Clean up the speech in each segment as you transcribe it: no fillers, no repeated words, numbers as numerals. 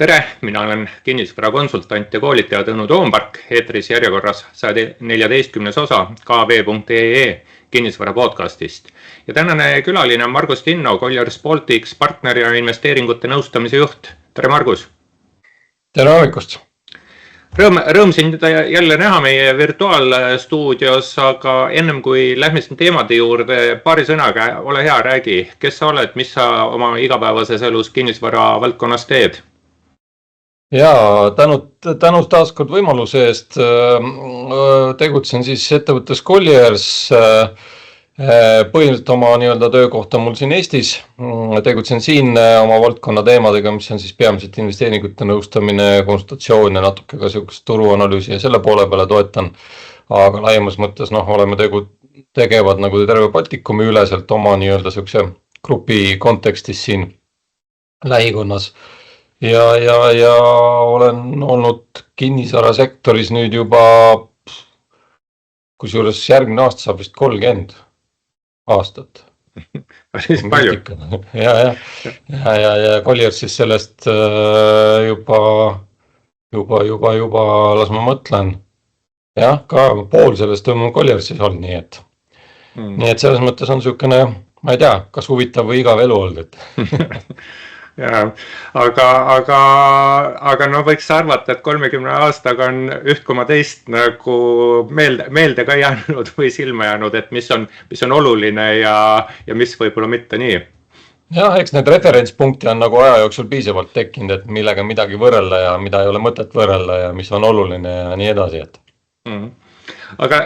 Tere, mina olen kinnisvara konsultant ja koolitaja Tõnu Toompark, eetris järjekorras 114. osa kv.ee kinnisvara podcastist. Ja tänane külaline on Margus Tinno, Colliers Baltics partner ja investeeringute nõustamise juht. Tere Margus! Tere hommikust! Rõõm sind jälle näha meie virtuaalstuudios, aga ennem kui lähme siin teemade juurde, paari sõnaga, ole hea, räägi, kes sa oled, mis sa oma igapäevases elus kinnisvara valdkonnas teed? Jaa, tänud taaskord võimaluse eest. Tegutsen siis ettevõttes Colliers, põhiliselt oma töökohta mul siin Eestis. Tegutsen siin oma valdkonna teemadega, mis on siis peamiselt investeeringute nõustamine, konsultatsioon ja natuke ka sellist turuanalüüsi ja selle poole peale toetan. Aga laiemas mõttes oleme tegevad nagu terve Baltikumi üleselt oma sellise grupi kontekstis siin lähikonnas. Ja olen olnud kinnisvara sektoris nüüd juba, kusjuures järgmine aasta saab vist 30 aastat. Päris palju. Ja Colliers siis sellest juba, las ma mõtlen. Jah, ka pool sellest on mul Colliersis olnud, nii et selles mõttes on niisugune, ma ei tea, kas huvitav või igav elu olnud, Ja, aga võiks arvata, et 30 aastaga on üht koma teist nagu meelde ka jäänud või silma jäänud, et mis on oluline ja mis võib-olla mitte nii. Jah, eks need referentspunkti on nagu aja jooksul piisavalt tekkinud, et millega midagi võrrelda ja mida ei ole mõtet võrrelda ja mis on oluline ja nii edasi. Aga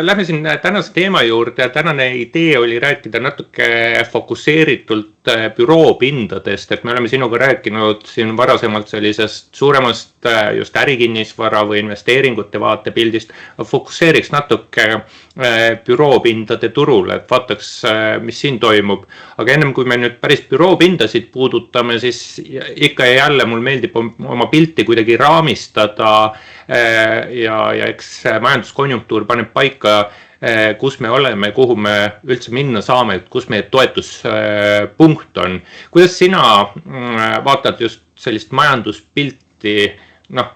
lähme siin tänase teema juurde. Tänane idee oli rääkida natuke fokusseeritult büroopindadest, et me oleme sinuga rääkinud siin varasemalt sellisest suuremast just ärikinnisvara või investeeringute vaatepildist. Fokusseeriks natuke büroopindade turule, et vaataks, mis siin toimub. Aga ennem kui me nüüd päris büroopindasid puudutame, siis ikka ja jälle mul meeldib oma pilti kuidagi raamistada ja eks majanduskonjunktuur paneb paika, kus me oleme, kuhu me üldse minna saame, kus meie toetuspunkt on. Kuidas sina vaatad just sellist majanduspilti,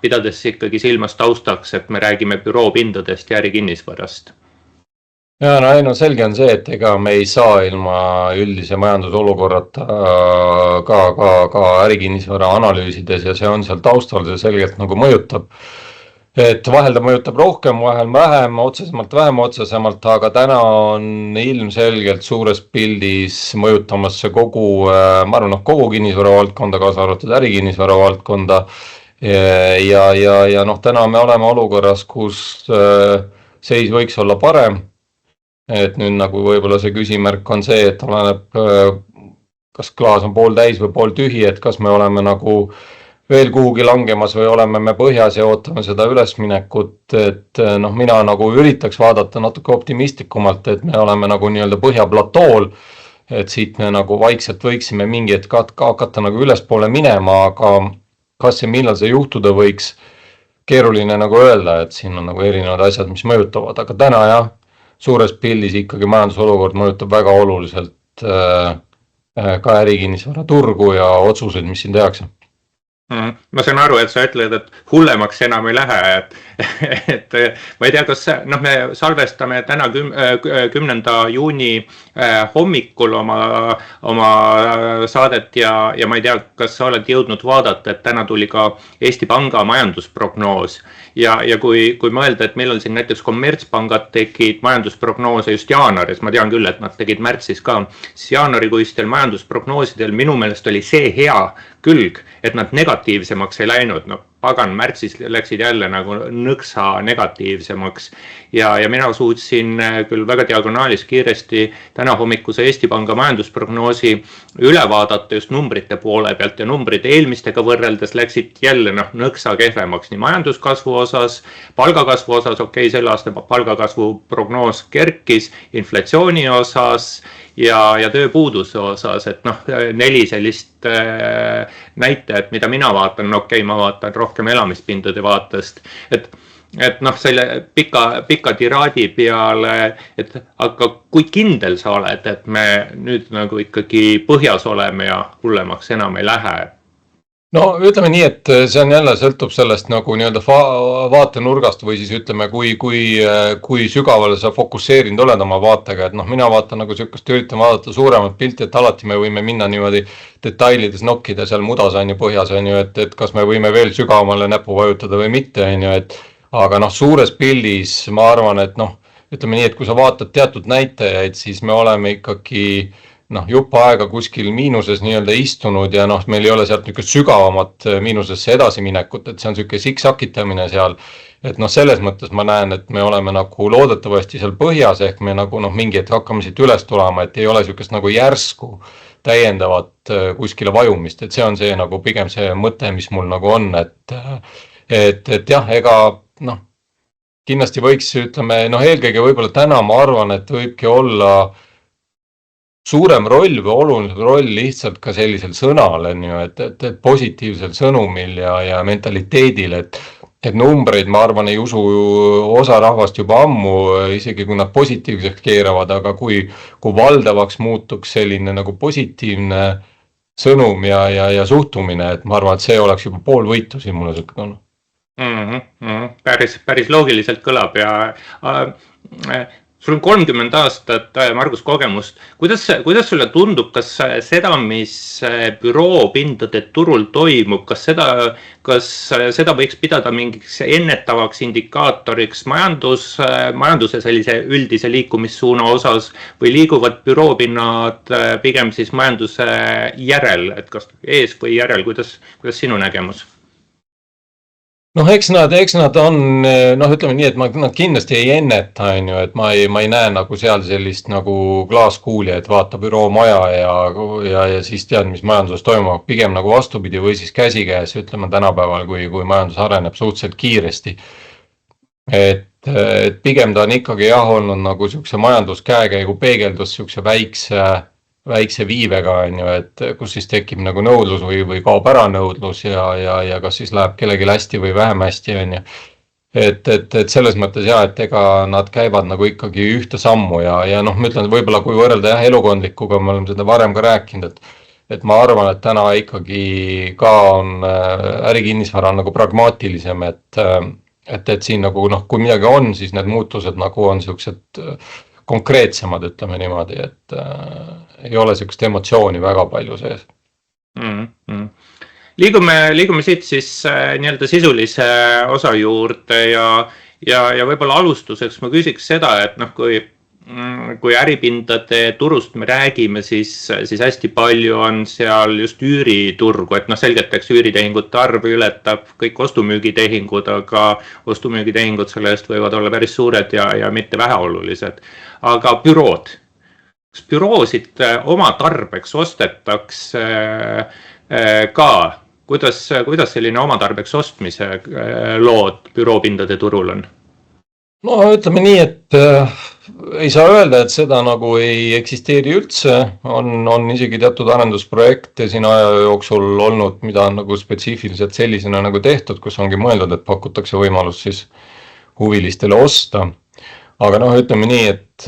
pidades ikkagi silmas taustaks, et me räägime büroopindadest ja ärikinnisvarast? Ja selge on see, et ega me ei saa ilma üldise majandusolukorrata ka ärikinnisvara analüüsides ja see on seal taustal, see selgelt nagu mõjutab. Et vahel ta mõjutab rohkem, vahel vähem, otsesemalt, aga täna on ilmselgelt suures pildis mõjutamas see kogu kinnisvara valdkonda, kaasa arvatud ärikinnisvara valdkonda. Ja täna me oleme olukorras, kus seis võiks olla parem. Et nüüd nagu võib-olla see küsimärk on see, et oleneb, kas klaas on pool täis või pool tühi, et kas me oleme nagu veel kuhugi langemas või oleme me põhjas ja ootame seda ülesminekut, et mina nagu üritaks vaadata natuke optimistlikumalt, et me oleme nagu põhjaplatool, et siit me nagu vaikselt võiksime mingi hetk hakata nagu ülespoole minema, aga kas ja millal see juhtuda võiks, keeruline nagu öelda, et siin on nagu erinevad asjad, mis mõjutavad, aga täna jah, suures pildis ikkagi majandusolukord mõjutab väga oluliselt ka ärikinnisvara turgu ja otsuseid, mis siin tehakse. Ma saan aru, et sa ütled, et hullemaks enam ei lähe, et ma ei tea, kas me salvestame täna 10. juuni hommikul oma saadet ja ma ei tea, kas sa oled jõudnud vaadata, et täna tuli ka Eesti Panga majandusprognoos ja kui mõelda, et meil on siin näiteks kommertspangad tegid majandusprognoose just jaanuaris, ma tean küll, et nad tegid märtsis ka, siis jaanuarikuistel majandusprognoosidel minu meelest oli see hea külg, et nad negatiivsemaks ei läinud. Pagan märtsis läksid jälle nagu nõksa negatiivsemaks ja mina suutsin küll väga diagonaalis kiiresti täna hommikuse Eesti Panga majandusprognoosi üle vaadata just numbrite poole pealt ja numbrid eelmistega võrreldes läksid jälle nõksa kehvemaks nii majanduskasvu osas, palgakasvu osas, selle aasta palgakasvu prognoos kerkis, inflatsiooni osas ja tööpuuduse osas, et 4 sellist näitajat, mida mina vaatan, ma vaatan rohkem elamispindade vaatest, et selle pika tiraadi peale, et aga kui kindel sa oled, et me nüüd nagu ikkagi põhjas oleme ja hullemaks enam ei lähe? no ütleme nii, et see on jälle sõltub sellest nagu nii-öelda vaatenurgast või siis ütleme, kui sügavale sa fokusseerinud oled oma vaatega, et noh, mina vaatan nagu sükast, üritan vaadata suuremat pilti, et alati me võime minna niimoodi detailides nokkida seal mudas on ju põhjas on ju, et kas me võime veel sügavamale näpu vajutada või mitte on ju, et aga noh, suures pildis ma arvan, et noh, ütleme nii, et kui sa vaatad teatud näitajaid, siis me oleme ikkagi noh, jupp aega kuskil miinuses nii-öelda istunud ja noh, meil ei ole sealt niisugust sügavamat miinusesse edasi minekut, et see on niisugune siksakitamine seal. Et noh, selles mõttes ma näen, et me oleme nagu loodetavasti seal põhjas ehk me nagu noh, mingi hetk hakkame siit üles tulema, et ei ole niisugust nagu järsku täiendavat kuskile vajumist, et see on see nagu pigem see mõte, mis mul nagu on, et jah, ega noh, kindlasti võiks, ütleme, noh, eelkõige võib-olla täna ma arvan, et võibki olla suurem roll või oluline roll lihtsalt ka sellisel sõnal, on ju, et positiivsel sõnumil ja mentaliteedil, et numbreid, ma arvan, ei usu osa rahvast juba ammu, isegi kui nad positiivseks keeravad, aga kui valdavaks muutuks selline nagu positiivne sõnum ja suhtumine, et ma arvan, et see oleks juba pool võitu siin mulle selline tunne. Päris loogiliselt kõlab ja sul on 30 aastat, Margus, kogemust. Kuidas sulle tundub, kas seda, mis büroopindade turul toimub, kas seda võiks pidada mingiks ennetavaks indikaatoriks majanduse sellise üldise liikumissuuna osas või liiguvad büroopinnad pigem siis majanduse järel, et kas ees või järel, kuidas sinu nägemus? Noh, eks nad on, noh, ütleme nii, et nad kindlasti ei enneta, on ju, et ma ei näe nagu seal sellist nagu klaaskuuli, et vaata büroo maja ja siis tead, mis majanduses toimub, pigem nagu vastupidi või siis käsikäes, ütleme tänapäeval, kui majandus areneb suhteliselt kiiresti. Et pigem ta on ikkagi jah olnud nagu siukse majanduskäekäigu peegeldus siukse väikse viivega on ju, et kus siis tekib nagu nõudlus või kaob ära nõudlus ja kas siis läheb kellelgi hästi või vähem hästi on ju. Et selles mõttes jah, et ega nad käivad nagu ikkagi ühte sammu ja noh, ma ütlen, võib-olla kui võrrelda jah elukondlikuga, me oleme seda varem ka rääkinud, et ma arvan, et täna ikkagi ka on ärikinnisvara nagu pragmaatilisem, et siin nagu noh, kui midagi on, siis need muutused nagu on siuksed konkreetsemad, ütleme niimoodi, et ei ole sellist emotsiooni väga palju sees. Liigume siit siis nii-öelda sisulise osa juurde ja võib-olla alustuseks ma küsiks seda, et noh, kui äripindade turust me räägime, siis hästi palju on seal just üüriturgu, et noh, selgelt eks üüritehingute arv ületab kõik ostumüügitehingud, aga ostumüügitehingud selle eest võivad olla päris suured ja mitte väheolulised. Aga bürood, kas büroosid oma tarbeks ostetakse ka? Kuidas selline oma tarbeks ostmise lood büroopindade turul on? No ütleme nii, et ei saa öelda, et seda nagu ei eksisteeri üldse, on isegi teatud arendusprojekte siin aja jooksul olnud, mida on nagu spetsiifiliselt sellisena nagu tehtud, kus ongi mõeldud, et pakutakse võimalus siis huvilistele osta. Aga noh, ütleme nii, et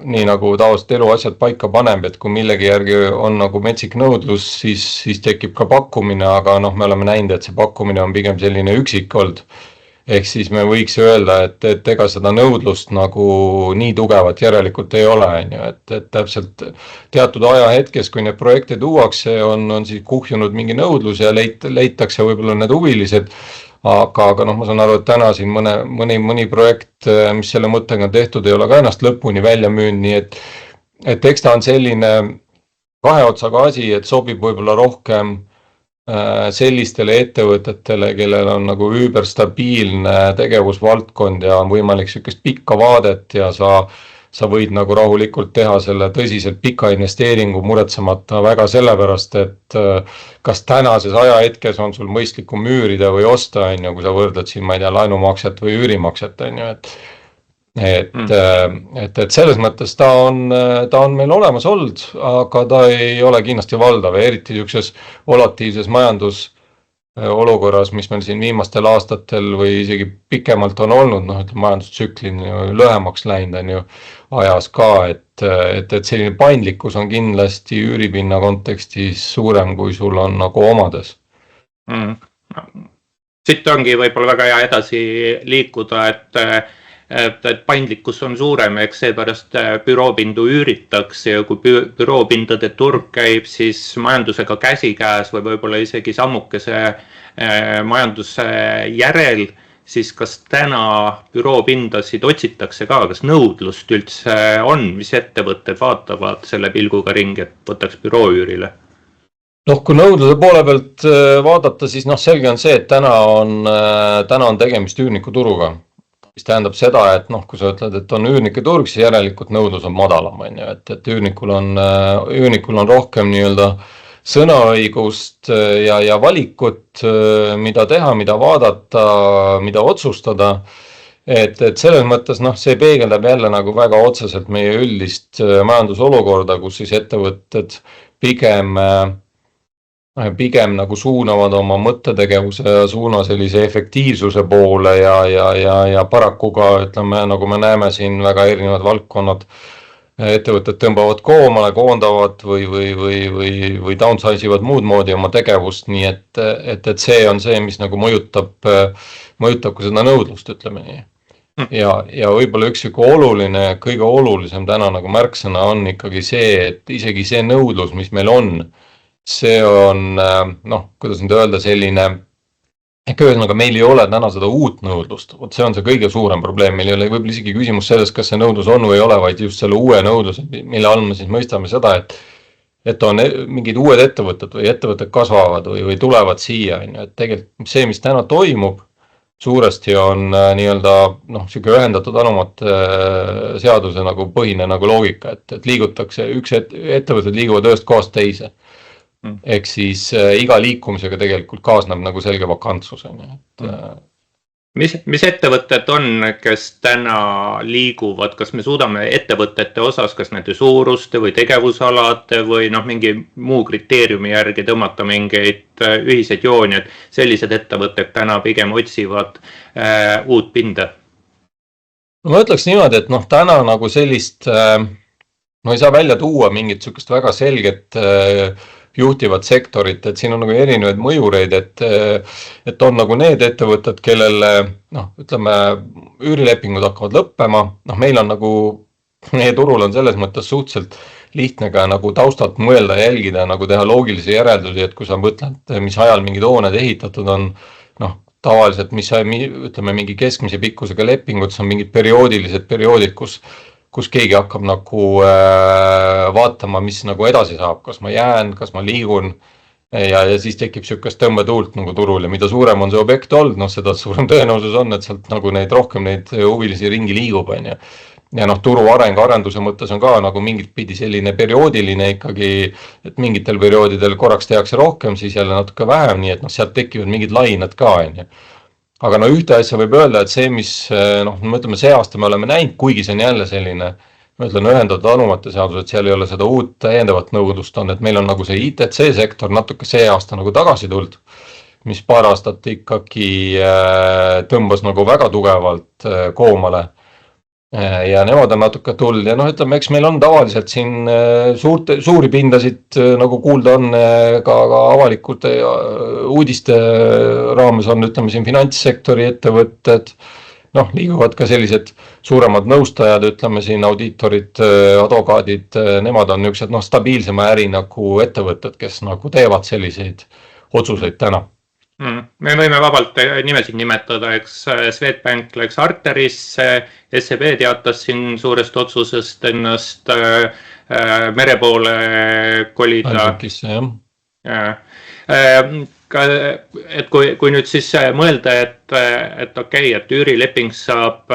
nii nagu tavaliselt elu asjad paika paneb, et kui millegi järgi on nagu metsik nõudlus, siis tekib ka pakkumine, aga noh, me oleme näinud, et see pakkumine on pigem selline üksik olnud. Ehk siis me võiks öelda, et ega seda nõudlust nagu nii tugevat järelikult ei ole, et täpselt teatud ajahetkes, kui need projekte tuuakse, on siis kuhjunud mingi nõudlus ja leitakse võib-olla need huvilised, aga noh, ma saan aru, et täna siin mõni projekt, mis selle mõttega on tehtud, ei ole ka ennast lõpuni välja müünud, nii et eks ta on selline kahe otsaga asi, et sobib võib-olla rohkem sellistele ettevõtetele, kellel on nagu üüberstabiilne tegevusvaldkond ja on võimalik sellist pikka vaadet ja sa võid nagu rahulikult teha selle tõsiselt pika investeeringu muretsemata väga sellepärast, et kas tänases ajahetkes on sul mõistlikum müürida või osta, kui sa võrdled siin, ma ei tea, laenumakset või üürimakset, et selles mõttes ta on meil olemas olnud, aga ta ei ole kindlasti valdav, eriti niisuguses volatiivses olukorras, mis meil siin viimastel aastatel või isegi pikemalt on olnud, noh, ütleme majandustsükli lühemaks läinud on ju ajas ka, et selline paindlikkus on kindlasti üüripinna kontekstis suurem, kui sul on nagu omades. Siit ongi võib-olla väga hea edasi liikuda, et paindlikkus on suurem, eks seepärast büroopindu üüritakse ja kui büroopindade turg käib, siis majandusega käsikäes või võib-olla isegi sammukese majanduse järel, siis kas täna büroopindasid otsitakse ka, kas nõudlust üldse on, mis ettevõtted vaatavad selle pilguga ringi, et võtaks bürooüürile? Noh, kui nõudluse poole pealt vaadata, siis selge on see, et täna on tegemist üürnikuturuga. Mis tähendab seda, et kui sa ütled, et on üürnike turg, siis järelikult nõudlus on madalam, et üürnikul on rohkem nii-öelda sõnaõigust ja valikut, mida teha, mida vaadata, mida otsustada. Et selles mõttes see peegeldab jälle nagu väga otseselt meie üldist majandusolukorda, kus siis ettevõtted pigem nagu suunavad oma mõttetegevuse suuna sellise efektiivsuse poole ja paraku ka ütleme, nagu me näeme siin väga erinevad valdkonnad, ettevõtted tõmbavad koomale, koondavad või downsize ivad muud moodi oma tegevust, nii et see on see, mis nagu mõjutab ka seda nõudlust, ütleme nii. Ja võib-olla üks kõige olulisem täna nagu märksõna on ikkagi see, et isegi see nõudlus, mis meil on, see on, kuidas nüüd öelda, selline, ühesõnaga meil ei ole täna seda uut nõudlust, see on see kõige suurem probleem, meil ei ole võib-olla isegi küsimus selles, kas see nõudlus on või ei ole, vaid just selle uue nõudluse, mille all me siis mõistame seda, et on mingid uued ettevõtted või ettevõtted kasvavad või tulevad siia, et tegelikult see, mis täna toimub, suuresti on nii-öelda siuke ühendatud anumate seaduse nagu põhine nagu loogika, et liigutakse, ettevõtted liiguvad ühest kohast teise. Ehk siis iga liikumisega tegelikult kaasneb nagu selge vakantsus. Mis ettevõtted on, kes täna liiguvad, kas me suudame ettevõtete osas, kas nende suuruste või tegevusalade või mingi muu kriteeriumi järgi tõmmata mingeid ühiseid jooni, et sellised ettevõtted täna pigem otsivad uut pinda? Ma ütleks niimoodi, et täna nagu sellist, ei saa välja tuua mingit sükest väga selget juhtivat sektorit, et siin on nagu erinevaid mõjureid, et on nagu need ettevõtted, kellele, ütleme, üürilepingud hakkavad lõppema, meil on nagu, meie turul on selles mõttes suhteliselt lihtne ka nagu taustalt mõelda ja jälgida, nagu teha loogilisi järeldusi, et kui sa mõtled, mis ajal mingid hooned ehitatud on, tavaliselt, ütleme, mingi keskmise pikkusega lepingud, see on mingid perioodilised perioodid, kus keegi hakkab nagu vaatama, mis nagu edasi saab, kas ma jään, kas ma liigun ja siis tekib sükest tõmbetuult nagu turul ja mida suurem on see objekt olnud, seda suurem tõenäosus on, et sealt nagu rohkem neid huvilisi ringi liigub. Ja turu arenduse mõttes on ka nagu mingit pidi selline perioodiline ikkagi, et mingitel perioodidel korraks tehakse rohkem, siis jälle natuke vähem, nii et sealt tekivad mingid lained ka. Aga ühte asja võib öelda, et see, mis, mõtleme, see aasta me oleme näinud, kuigi see on jälle selline, ma ütlen, ühendatud anumate seadus, et seal ei ole seda uut täiendavat nõudlust on, et meil on nagu see ITC sektor natuke see aasta nagu tagasi tuld, mis paar aastat ikkagi tõmbas nagu väga tugevalt koomale. Ja nemad on natuke tuld ja ütleme, eks meil on tavaliselt siin suuri pindasid, nagu kuulda on ka avalikud uudiste raames on, ütleme siin finantssektori ettevõtted, liiguvad ka sellised suuremad nõustajad, ütleme siin audiitorid, advokaadid, nemad on niisugused stabiilsema äri nagu ettevõtted, kes nagu teevad selliseid otsuseid täna. Me võime vabalt nimesid nimetada, eks Swedbank läks Arterisse, SEB teatas siin suurest otsusest ennast mere poole kolida. Et kui nüüd siis mõelda, et okei, et üürileping saab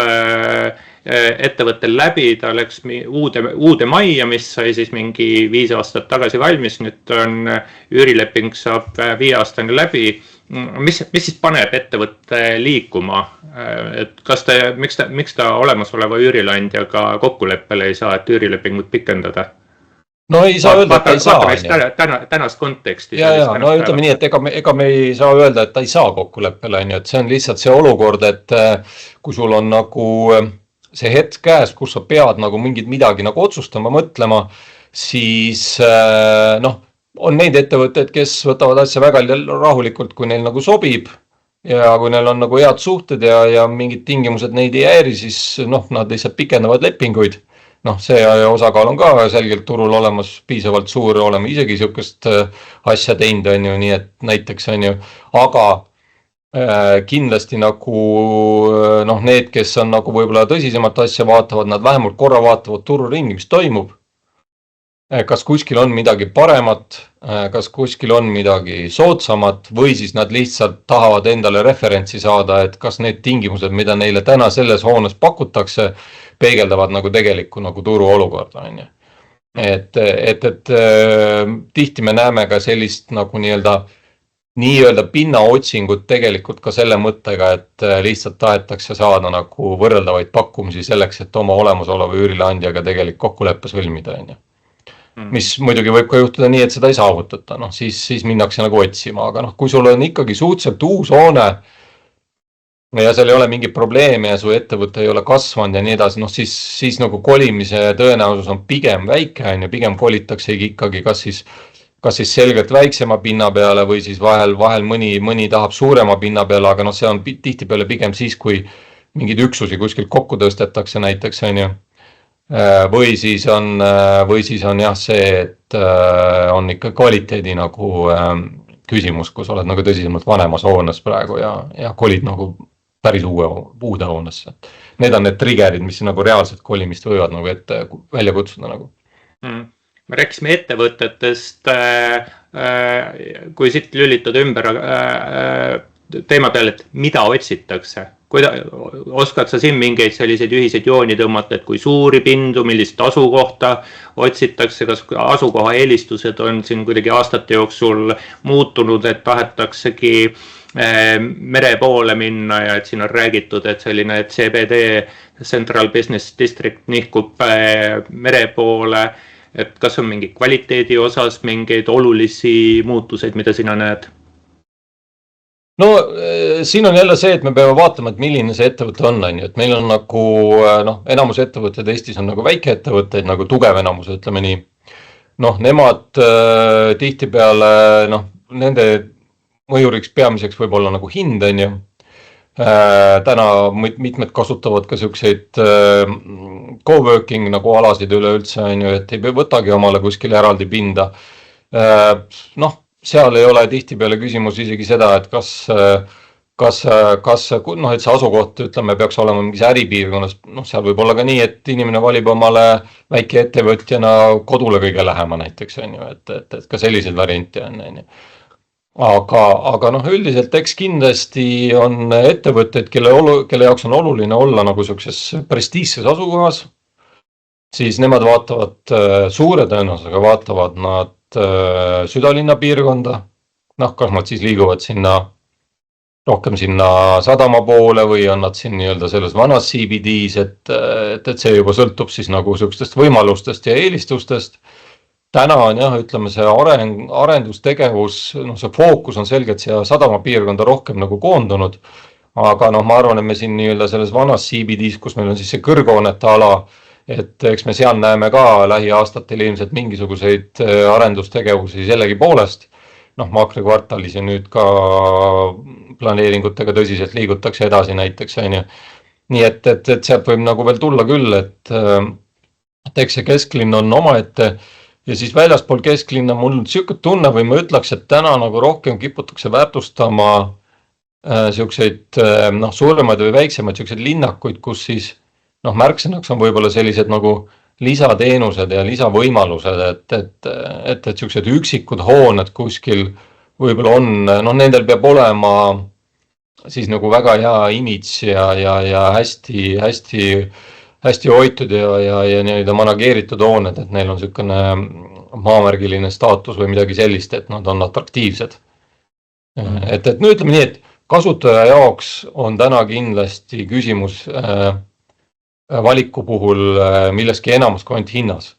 ettevõttel läbi, ta läks uude majja, mis sai siis mingi 5 aastat tagasi valmis, nüüd on üürileping saab 5 aastane läbi. Mis siis paneb ettevõtte liikuma, et miks ta olemasoleva üürileandjaga kokkuleppele ei saa, et üürilepingut pikendada? no ei saa öelda, et ta ei saa. Vaatame tänast konteksti. Ja, no ütleme nii, et ega me ei saa öelda, et ta ei saa kokkuleppele, et see on lihtsalt see olukord, et kui sul on nagu see hetk käes, kus sa pead nagu midagi nagu otsustama, mõtlema, siis on neid ettevõtteid, kes võtavad asja väga rahulikult, kui neil nagu sobib ja kui neil on nagu head suhted ja mingid tingimused neid ei häiri, siis nad lihtsalt pikendavad lepinguid. See osakaal on ka selgelt turul olemas, piisavalt suur, oleme isegi niisugust asja teinud, on ju, nii et näiteks on ju, aga kindlasti nagu need, kes on nagu võib-olla tõsisemat asja vaatavad, nad vähemalt korra vaatavad tururingi, mis toimub. Kas kuskil on midagi paremat, kas kuskil on midagi soodsamat või siis nad lihtsalt tahavad endale referentsi saada, et kas need tingimused, mida neile täna selles hoones pakutakse, peegeldavad nagu tegelikku nagu turu olukorda, on ju. Et tihti me näeme ka sellist nagu nii-öelda pinnaotsingut tegelikult ka selle mõttega, et lihtsalt tahetakse saada nagu võrreldavaid pakkumisi selleks, et oma olemasoleva üürileandjaga tegelik kokkuleppe sõlmida, on ju. Mis muidugi võib ka juhtuda nii, et seda ei saavutata, siis minnakse nagu otsima, aga kui sul on ikkagi suhteliselt uus hoone ja seal ei ole mingi probleem ja su ettevõte ei ole kasvanud ja nii edasi, siis nagu kolimise tõenäosus on pigem väike, on ju, pigem kolitaksegi ikkagi kas siis selgelt väiksema pinna peale või siis vahel mõni tahab suurema pinna peale, aga see on tihtipeale pigem siis, kui mingeid üksusi kuskilt kokku tõstetakse näiteks, on ju. Või siis on jah see, et on ikka kvaliteedi nagu küsimus, kus oled nagu tõsisemalt vanemas hoones praegu ja kolid nagu päris uude hoonesse. Need on need triggerid, mis nagu reaalselt kolimist võivad nagu ette välja kutsuda nagu. Me rääkisime ettevõtetest, kui siit lülitada ümber teema peale, et mida otsitakse. Oskad sa siin mingeid selliseid ühiseid jooni tõmmata, et kui suuri pindu, millist asukohta otsitakse, kas asukoha eelistused on siin kuidagi aastate jooksul muutunud, et tahetaksegi mere poole minna ja et siin on räägitud, et selline CBD, Central Business District, nihkub mere poole, et kas on mingi kvaliteedi osas mingeid olulisi muutuseid, mida sina näed? No siin on jälle see, et me peame vaatama, et milline see ettevõte on, et meil on nagu, enamus ettevõtted Eestis on nagu väikeettevõtteid, nagu tugev enamus, ütleme nii. Nemad tihtipeale, nende mõjuriks peamiseks võib olla nagu hind, on ju. Täna mitmed kasutavad ka selliseid coworking nagu alasid üleüldse, on ju, et ei võtagi omale kuskil eraldi pinda. Seal ei ole tihtipeale küsimus isegi seda, et kas see asukoht, ütleme, peaks olema mingis äripiirkonnas, seal võib olla ka nii, et inimene valib omale väike ettevõtjana kodule kõige lähema näiteks, on ju, et ka selliseid variante on, on ju. Aga üldiselt eks kindlasti on ettevõtteid, kelle jaoks on oluline olla nagu sellises prestiižses asukohas, siis nemad vaatavad suure tõenäosusega, vaatavad nad südalinna piirkonda, kas nad siis liiguvad rohkem sinna sadama poole või on nad siin nii-öelda selles vanas CBD-s, et see juba sõltub siis nagu sellistest võimalustest ja eelistustest. Täna on ütleme see arendustegevus, see fookus on selgelt siia sadama piirkonda rohkem nagu koondunud, aga ma arvan, et me siin nii-öelda selles vanas CBD-s, kus meil on siis see kõrghoonete ala, et eks me seal näeme ka lähiaastatel ilmselt mingisuguseid arendustegevusi sellegi poolest. Makri kvartalis ja nüüd ka planeeringutega tõsiselt liigutakse edasi näiteks, on ju. Nii et sealt võib nagu veel tulla küll, et eks see kesklinn on omaette ja siis väljaspool kesklinna mul siuke tunne või ma ütleks, et täna nagu rohkem kiputakse väärtustama siukseid suuremaid või väiksemaid siukseid linnakuid, kus siis märksõnaks on võib-olla sellised nagu lisateenused ja lisavõimalused, et siuksed üksikud hooned kuskil võib-olla on, nendel peab olema siis nagu väga hea imidž ja hästi hoitud ja nii-öelda manageeritud hooned, et neil on selline maamärgiline staatus või midagi sellist, et nad on atraktiivsed. Et ütleme nii, et kasutaja jaoks on täna kindlasti küsimus valiku puhul milleski enamus kui ainult hinnas.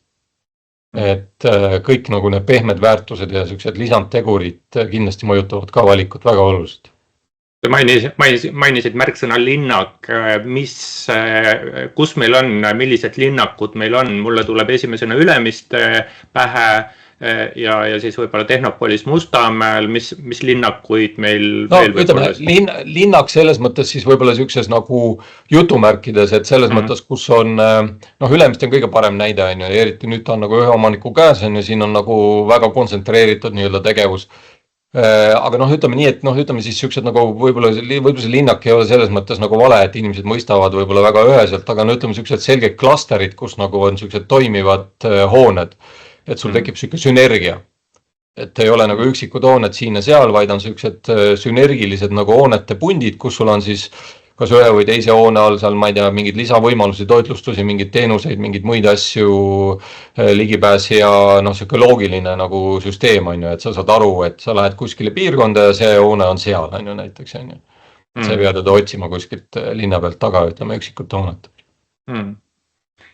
et kõik nagu need pehmed väärtused ja sellised lisandtegurid kindlasti mõjutavad ka valikut väga oluliselt. Mainisid märksõna linnak, kus meil on, millised linnakud meil on, mulle tuleb esimesena Ülemiste pähe ja siis võib-olla Tehnopolis Mustamäel, mis linnakuid meil veel võib olla? Linnak selles mõttes siis võib-olla sellises nagu jutumärkides, et selles mõttes, kus on, Ülemiste on kõige parem näide, eriti nüüd ta on nagu ühe omaniku käes, siin on nagu väga kontsentreeritud nii-öelda tegevus. Aga ütleme nii, et ütleme siis sellised nagu võib-olla see linnak ei ole selles mõttes nagu vale, et inimesed mõistavad võib-olla väga üheselt, aga ütleme sellised selged klasterid, kus nagu on sellised toimivad hooned, et sul tekib selline sünergia, et ei ole nagu üksikud hooned siin ja seal, vaid on sellised sünergilised nagu hoonete pundid, kus sul on siis kas ühe või teise hoone all seal, ma ei tea, mingid lisavõimalusi, toitlustusi, mingid teenuseid, mingid muid asju, ligipääs ja selline loogiline nagu süsteem on ju, et sa saad aru, et sa lähed kuskile piirkonda ja see hoone on seal on ju näiteks on ju. Sa ei pea teda otsima kuskilt linna pealt taga, ütleme üksikut hoonet.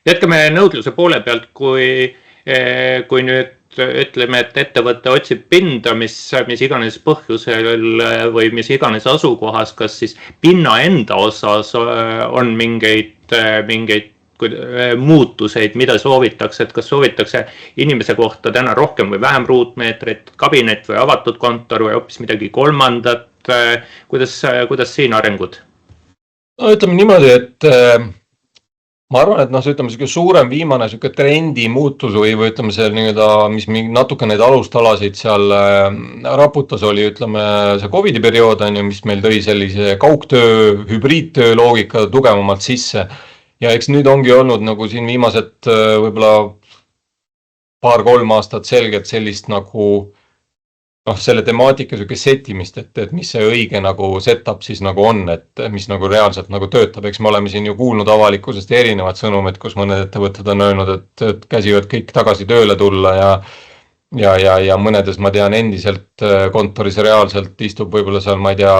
Jätkame nõudluse poole pealt, kui nüüd ütleme, et ettevõte otsib pinda, mis iganes põhjusel või mis iganes asukohas, kas siis pinna enda osas on mingeid muutuseid, mida soovitakse, et kas soovitakse inimese kohta täna rohkem või vähem ruutmeetrit, kabinet või avatud kontor või hoopis midagi kolmandat, kuidas siin arengud? Ütleme niimoodi, et ma arvan, et ütleme suurem viimane trendi muutus või ütleme see nii-öelda, mis natuke neid alustalasid seal raputas oli, ütleme see Covidi periood on ju, mis meil tõi sellise kaugtöö, hübriidtöö loogika tugevamalt sisse. Ja eks nüüd ongi olnud nagu siin viimased võib-olla 2-3 aastat selgelt sellist nagu selle temaatika setimist, et mis see õige nagu setup siis nagu on, et mis nagu reaalselt nagu töötab. Eks me oleme siin ju kuulnud avalikkusest erinevad sõnumid, kus mõned ettevõtted on öelnud, et käsivad kõik tagasi tööle tulla ja mõnedes ma tean endiselt kontoris reaalselt istub võib-olla seal, ma ei tea,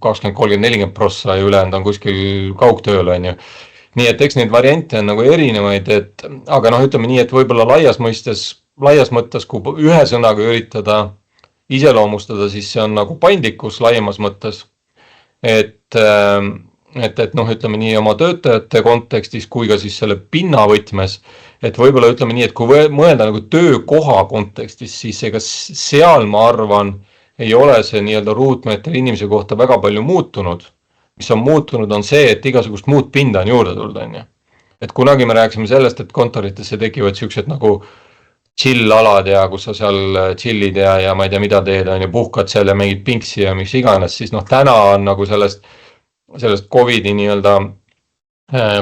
20, 30, 40% ja ülejäänud on kuskil kaugtööl on ju. Nii et eks neid variante on nagu erinevaid, aga ütleme nii, et võib-olla laias mõttes, kui ühe sõnaga üritada iseloomustada, siis see on nagu paindlikkus laiemas mõttes, et ütleme nii oma töötajate kontekstis kui ka siis selle pinna võtmes, et võib-olla ütleme nii, et kui mõelda nagu töökoha kontekstis, siis ega seal ma arvan, ei ole see nii-öelda ruutmeetri inimese kohta väga palju muutunud. Mis on muutunud on see, et igasugust muud pinda on juurde tulnud, on ju. Et kunagi me rääkisime sellest, et kontoritesse tekivad sellised nagu chill-alad ja kus sa seal chillid ja ma ei tea, mida teed, on ju, puhkad seal ja mingid pinksi ja mis iganes, siis täna on nagu sellest Covidi nii-öelda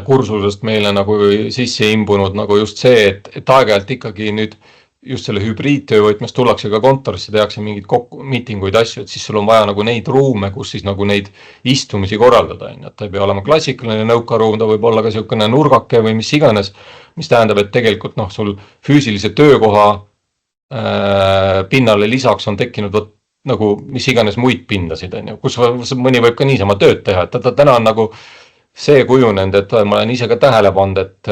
kursusest meile nagu sisse imbunud nagu just see, et aeg-ajalt ikkagi nüüd just selle hübriidtöö võtmes tullakse ka kontorisse, tehakse mingid miitinguid asju, et siis sul on vaja nagu neid ruume, kus siis nagu neid istumisi korraldada, et ta ei pea olema klassikaline nõukaruum, ta võib olla ka selline nurgake või mis iganes, mis tähendab, et tegelikult sul füüsilise töökoha pinnale lisaks on tekkinud nagu mis iganes muid pindasid, on ju, kus mõni võib ka niisama tööd teha, et ta täna on nagu see kujunenud, et ma olen ise ka tähele pannud, et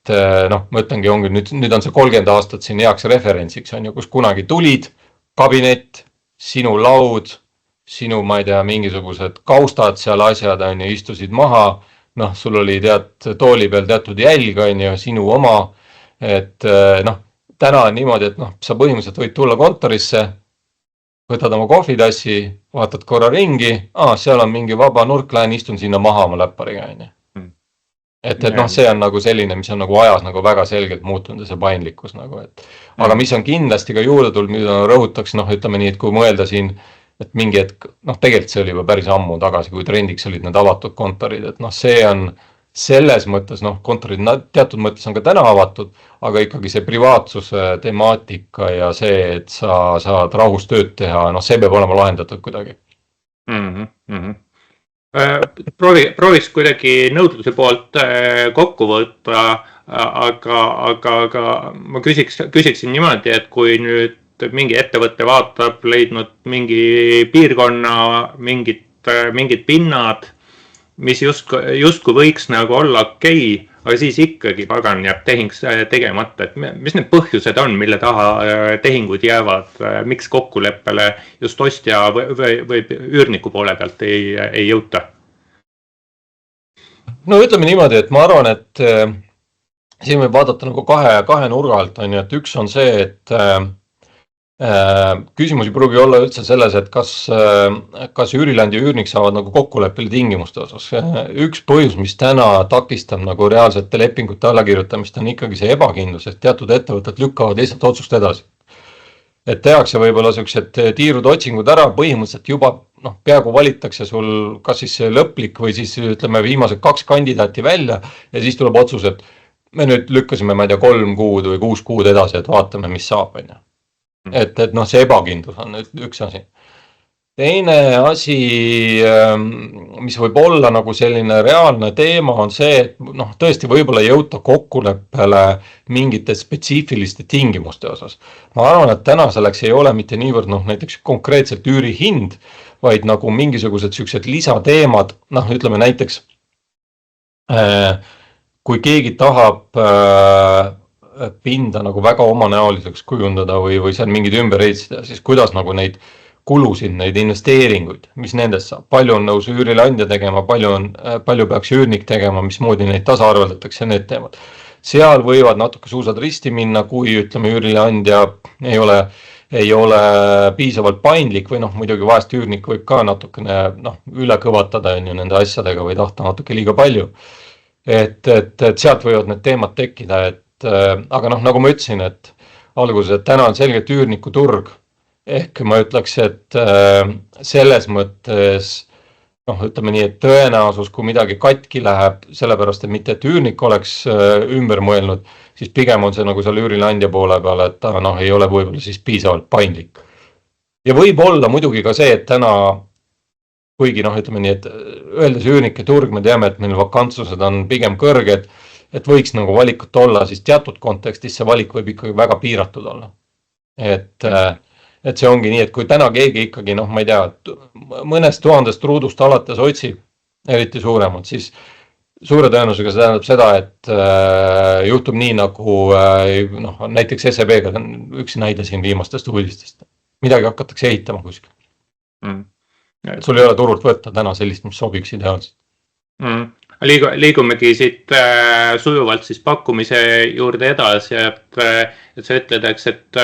ma ütlengi, nüüd on see 30 aastat siin heaks referentsiks, on ju, kus kunagi tulid, kabinet, sinu laud, sinu, ma ei tea, mingisugused kaustad seal asjad, on ju, istusid maha, sul oli tooli peal teatud jälg, on ju, sinu oma, et täna on niimoodi, et sa põhimõtteliselt võid tulla kontorisse, võtad oma kohvitassi, vaatad korra ringi, seal on mingi vaba nurk, lähen istun sinna maha oma läppariga, on ju. Et see on nagu selline, mis on nagu ajas nagu väga selgelt muutunud ja see paindlikkus nagu, et aga mis on kindlasti ka juurde tulnud, mida rõhutaks, ütleme nii, et kui mõelda siin, et mingi hetk, tegelikult see oli juba päris ammu tagasi, kui trendiks olid need avatud kontorid, et see on selles mõttes, kontorid teatud mõttes on ka täna avatud, aga ikkagi see privaatsuse temaatika ja see, et sa saad rahus tööd teha, see peab olema lahendatud kuidagi. Prooviks kuidagi nõudluse poolt kokku võtta, aga ma küsiksin niimoodi, et kui nüüd mingi ettevõte vaatab, leidnud mingi piirkonna, mingid pinnad, mis justkui võiks nagu olla okei, aga siis ikkagi pagan jääb tehing tegemata, et mis need põhjused on, mille taha tehingud jäävad, miks kokkuleppele just ostja või üürniku poole pealt ei jõuta? No ütleme niimoodi, et ma arvan, et siin võib vaadata nagu kahe nurga alt, on ju, et üks on see, et küsimus ei pruugi olla üldse selles, et kas üürileandja ja üürnik saavad nagu kokkuleppele tingimuste osas. Üks põhjus, mis täna takistab nagu reaalsete lepingute allakirjutamist, on ikkagi see ebakindlus, et teatud ettevõtted lükkavad lihtsalt otsust edasi. Et tehakse võib-olla sellised tiirud otsingud ära, põhimõtteliselt juba peaaegu valitakse sul kas siis see lõplik või siis ütleme viimased 2 kandidaati välja ja siis tuleb otsus, et me nüüd lükkasime, ma ei tea, 3 kuud või 6 kuud edasi, et vaatame, mis saab, on ju. Et see ebakindlus on üks asi. Teine asi, mis võib olla nagu selline reaalne teema, on see, et tõesti võib-olla jõuta kokkuleppele mingite spetsiifiliste tingimuste osas. Ma arvan, et täna selleks ei ole mitte niivõrd näiteks konkreetselt üürihind, vaid nagu mingisugused sellised lisateemad, ütleme näiteks, kui keegi tahab pinda nagu väga omanäoliseks kujundada või seal mingid ümber ehtsida, siis kuidas nagu neid kulusid, neid investeeringuid, mis nendest saab, palju on nõus üürileandja tegema, palju peaks üürnik tegema, mismoodi neid tasaarveldatakse, need teemad. Seal võivad natuke suusad risti minna, kui ütleme üürileandja ei ole piisavalt paindlik või muidugi vahest üürnik võib ka natukene üle kõvatada nende asjadega või tahta natuke liiga palju. Et sealt võivad need teemad tekkida, aga nagu ma ütlesin, et alguses, et täna on selgelt üürniku turg, ehk ma ütleks, et selles mõttes, ütleme nii, et tõenäosus, kui midagi katki läheb, sellepärast, et mitte, et üürnik oleks ümber mõelnud, siis pigem on see nagu seal üürileandja poole peal, et ta ei ole võib-olla siis piisavalt paindlik. Ja võib olla muidugi ka see, et täna, kuigi ütleme nii, et öeldes üürnike turg, me teame, et meil vakantsused on pigem kõrged, et võiks nagu valikut olla, siis teatud kontekstis see valik võib ikkagi väga piiratud olla. Et see ongi nii, et kui täna keegi ikkagi, ma ei tea, mõnest 1000 ruudust alates otsib, eriti suuremalt, siis suure tõenäosusega see tähendab seda, et juhtub nii nagu näiteks SEB-ga, üks näide siin viimastest uudistest. Midagi hakatakse ehitama kuskil. Sul ei ole turult võtta täna sellist, mis sobiks ideaalselt. Liigumegi siit sujuvalt siis pakkumise juurde edasi, et sa ütled, et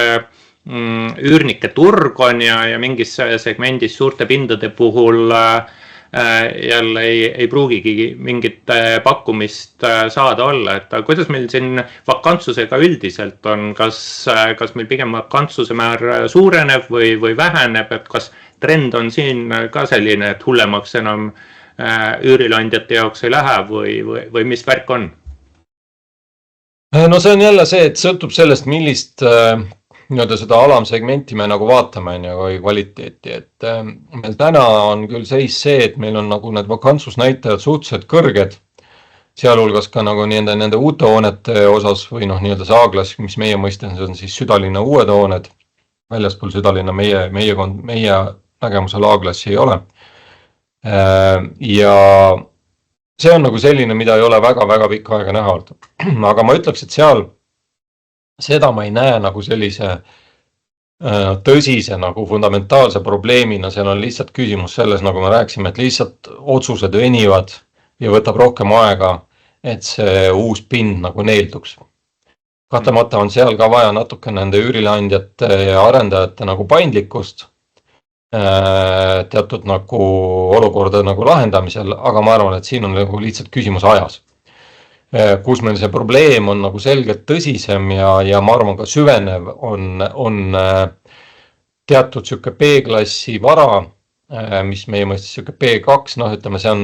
üürnike turg on ja mingis segmendis suurte pindade puhul jälle ei pruugigi mingit pakkumist saada olla, et kuidas meil siin vakantsusega üldiselt on, kas meil pigem vakantsuse määr suureneb või väheneb, et kas trend on siin ka selline, et hullemaks enam üürileandjate jaoks ei lähe või mis värk on? No see on jälle see, et sõltub sellest, millist seda alamsegmenti me nagu vaatame või kvaliteeti, et meil täna on küll seis see, et meil on nagu need vakantsusnäitajad suhteliselt kõrged, sealhulgas ka nagu nende uute hoonete osas või nii-öelda see A-klass, mis meie mõistes on siis südalinna uued hooned, väljaspool südalinna meie nägemusel A-klassi ei ole. Ja see on nagu selline, mida ei ole väga-väga pikka aega näha olnud. Aga ma ütleks, et seal seda ma ei näe nagu sellise tõsise nagu fundamentaalse probleemina, seal on lihtsalt küsimus selles, nagu me rääksime, et lihtsalt otsused venivad ja võtab rohkem aega, et see uus pind nagu neelduks. Kahtlemata on seal ka vaja natuke nende üürileandjate ja arendajate nagu paindlikkust teatud nagu olukorda nagu lahendamisel, aga ma arvan, et siin on nagu lihtsalt küsimus ajas. Kus meil see probleem on nagu selgelt tõsisem ja ma arvan ka süvenev on teatud siuke B-klassi vara, mis meie mõistes siuke B2, ütleme, see on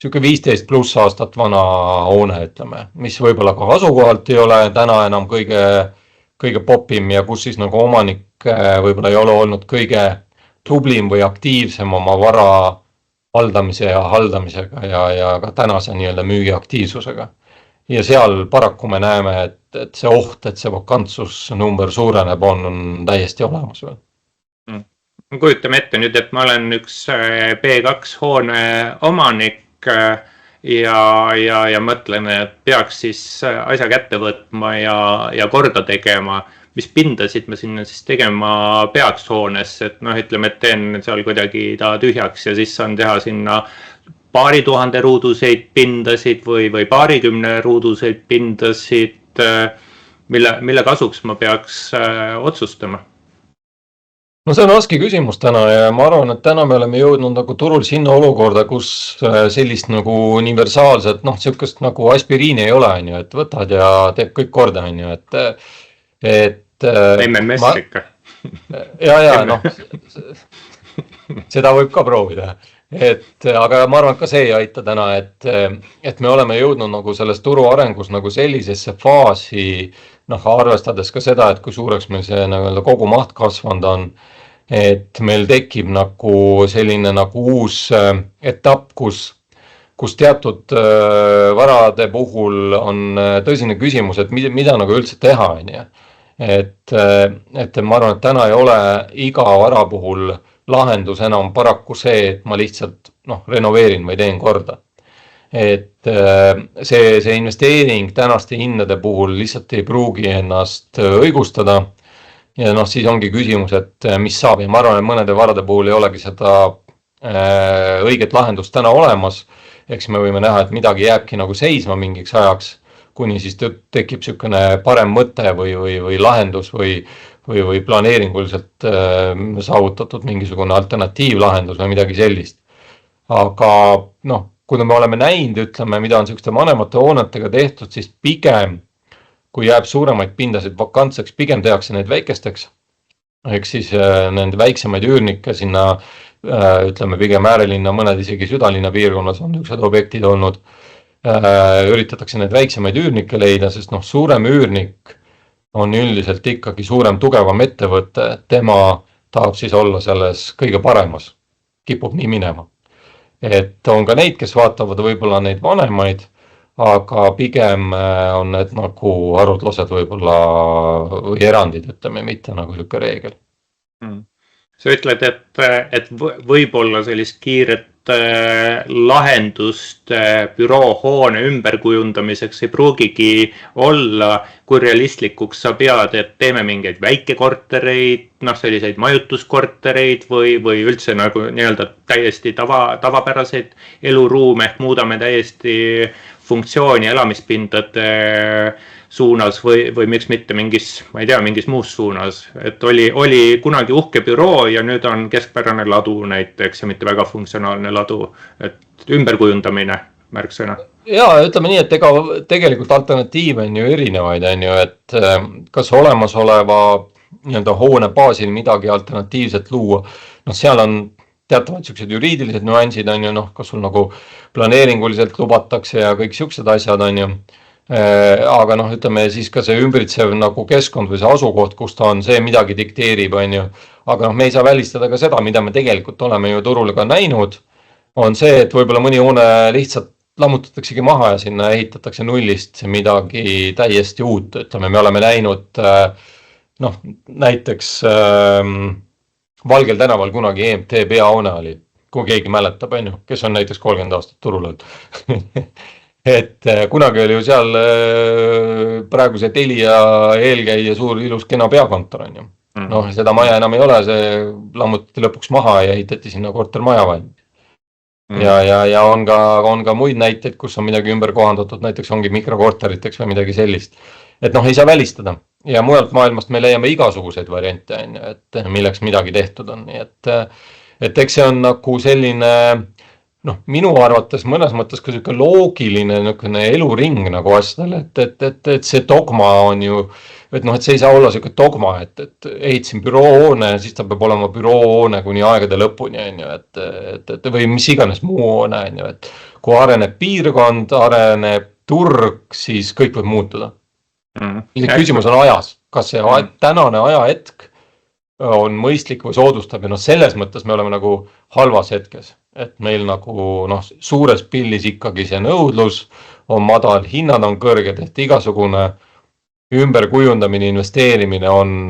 siuke 15+ aastat vana hoone, ütleme, mis võib-olla ka asukohalt ei ole täna enam kõige popim ja kus siis nagu omanik võib-olla ei ole olnud kõige tublim või aktiivsem oma vara valdamise ja haldamisega ja ka tänase nii-öelda müügi aktiivsusega. Ja seal paraku me näeme, et see oht, et see vakantsusnumber suureneb, on täiesti olemas veel. Kujutame ette nüüd, et ma olen üks B2 hoone omanik ja mõtleme, et peaks siis asja kätte võtma ja korda tegema, mis pindasid me sinna siis tegema peaks hoonesse, et noh, ütleme, et teen seal kuidagi ta tühjaks ja siis saan teha sinna paari tuhande ruuduseid pindasid või paarikümne ruuduseid pindasid, mille kasuks ma peaks otsustama. No see on raske küsimus täna ja ma arvan, et täna me oleme jõudnud nagu turul sinna olukorda, kus sellist nagu universaalset, noh, sihukest nagu aspiriini ei ole, on ju, et võtad ja teeb kõik korda, on ju, et MMS ikka. Ja, noh, seda võib ka proovida. Aga ma arvan, et ka see ei aita täna, et me oleme jõudnud nagu selles turu arengus nagu sellisesse faasi, noh, arvestades ka seda, et kui suureks meil see nagu kogu maht kasvanud on, et meil tekib nagu selline nagu uus etapp, kus teatud varade puhul on tõsine küsimus, et mida nagu üldse teha, on ju. Et ma arvan, et täna ei ole iga vara puhul lahendus enam paraku see, et ma lihtsalt renoveerin või teen korda. Et see investeering tänaste hindade puhul lihtsalt ei pruugi ennast õigustada. Ja siis ongi küsimus, et mis saab ja ma arvan, et mõnede varade puhul ei olegi seda õiget lahendust täna olemas. Eks me võime näha, et midagi jääbki nagu seisma mingiks ajaks, kuni siis tekib sükene parem mõte või lahendus või planeeringuliselt saavutatud mingisugune alternatiivlahendus või midagi sellist. Aga kui me oleme näinud, ütleme, mida on sükeste vanemate hoonetega tehtud, siis pigem, kui jääb suuremaid pindasid vakantseks, pigem tehakse need väikesteks. Ehk siis nende väiksemaid üürnikke sinna, ütleme, pigem äärelinna, mõned isegi südalinna piirkonnas on niisugused objektid olnud. Üritatakse need väiksemaid üürnikke leida, sest suurem üürnik on üldiselt ikkagi suurem, tugevam ettevõte, tema tahab siis olla selles kõige paremas, kipub nii minema. Et on ka neid, kes vaatavad võib-olla neid vanemaid, aga pigem on need nagu harudlased võib-olla või erandid, ütleme, mitte nagu selline reegel. Sa ütled, et võib-olla sellist kiiret lahendust büroohoone ümberkujundamiseks ei pruugigi olla, kui realistlikuks sa pead, et teeme mingeid väikekortereid, selliseid majutuskortereid või üldse nagu nii-öelda täiesti tavapäraseid eluruume ehk muudame täiesti funktsiooni elamispindade suunas või miks mitte mingis, ma ei tea, mingis muus suunas. Et oli kunagi uhke büroo ja nüüd on keskpärane ladu näiteks ja mitte väga funktsionaalne ladu. Et ümberkujundamine märksõna. Ja ütleme nii, et tegelikult alternatiive on ju erinevaid, on ju, et kas olemasoleva hoone baasil midagi alternatiivset luua. Seal on teatavad sellised juriidilised nüansid, on ju, kas sul nagu planeeringuliselt lubatakse ja kõik sellised asjad, on ju. Aga ütleme siis ka see ümbritsev nagu keskkond või see asukoht, kus ta on, see midagi dikteerib, on ju. Aga me ei saa välistada ka seda, mida me tegelikult oleme ju turul ka näinud, on see, et võib-olla mõni hoone lihtsalt lammutataksegi maha ja sinna ehitatakse nullist midagi täiesti uut. Ütleme, me oleme näinud näiteks Valgel tänaval kunagi EMT peahoone oli, kui keegi mäletab, on ju, kes on näiteks 30 aastat turul olnud. Et kunagi oli ju seal praegu see Telia eelkäija suur ilus kena peakontor, on ju. Seda maja enam ei ole, see lammutati lõpuks maha ja ehitati sinna kortermaja valmis. Ja on ka muid näiteid, kus on midagi ümber kohandatud, näiteks ongi mikrokorteriteks või midagi sellist. Et ei saa välistada. Ja mujalt maailmast me leiame igasuguseid variante, et milleks midagi tehtud on. Et eks see on nagu selline, minu arvates mõnes mõttes ka selline loogiline eluring nagu asjadele, et see dogma on ju, et see ei saa olla selline dogma, et ehitasin büroohoone, siis ta peab olema büroohoone kuni aegade lõpuni, on ju, et või mis iganes muu hoone, on ju, et kui areneb piirkond, areneb turg, siis kõik võib muutuda. Küsimus on ajas, kas see tänane ajahetk on mõistlik või soodustab ja selles mõttes me oleme nagu halvas hetkes, et meil nagu suures pillis ikkagi see nõudlus on madal, hinnad on kõrged, et igasugune ümberkujundamine, investeerimine on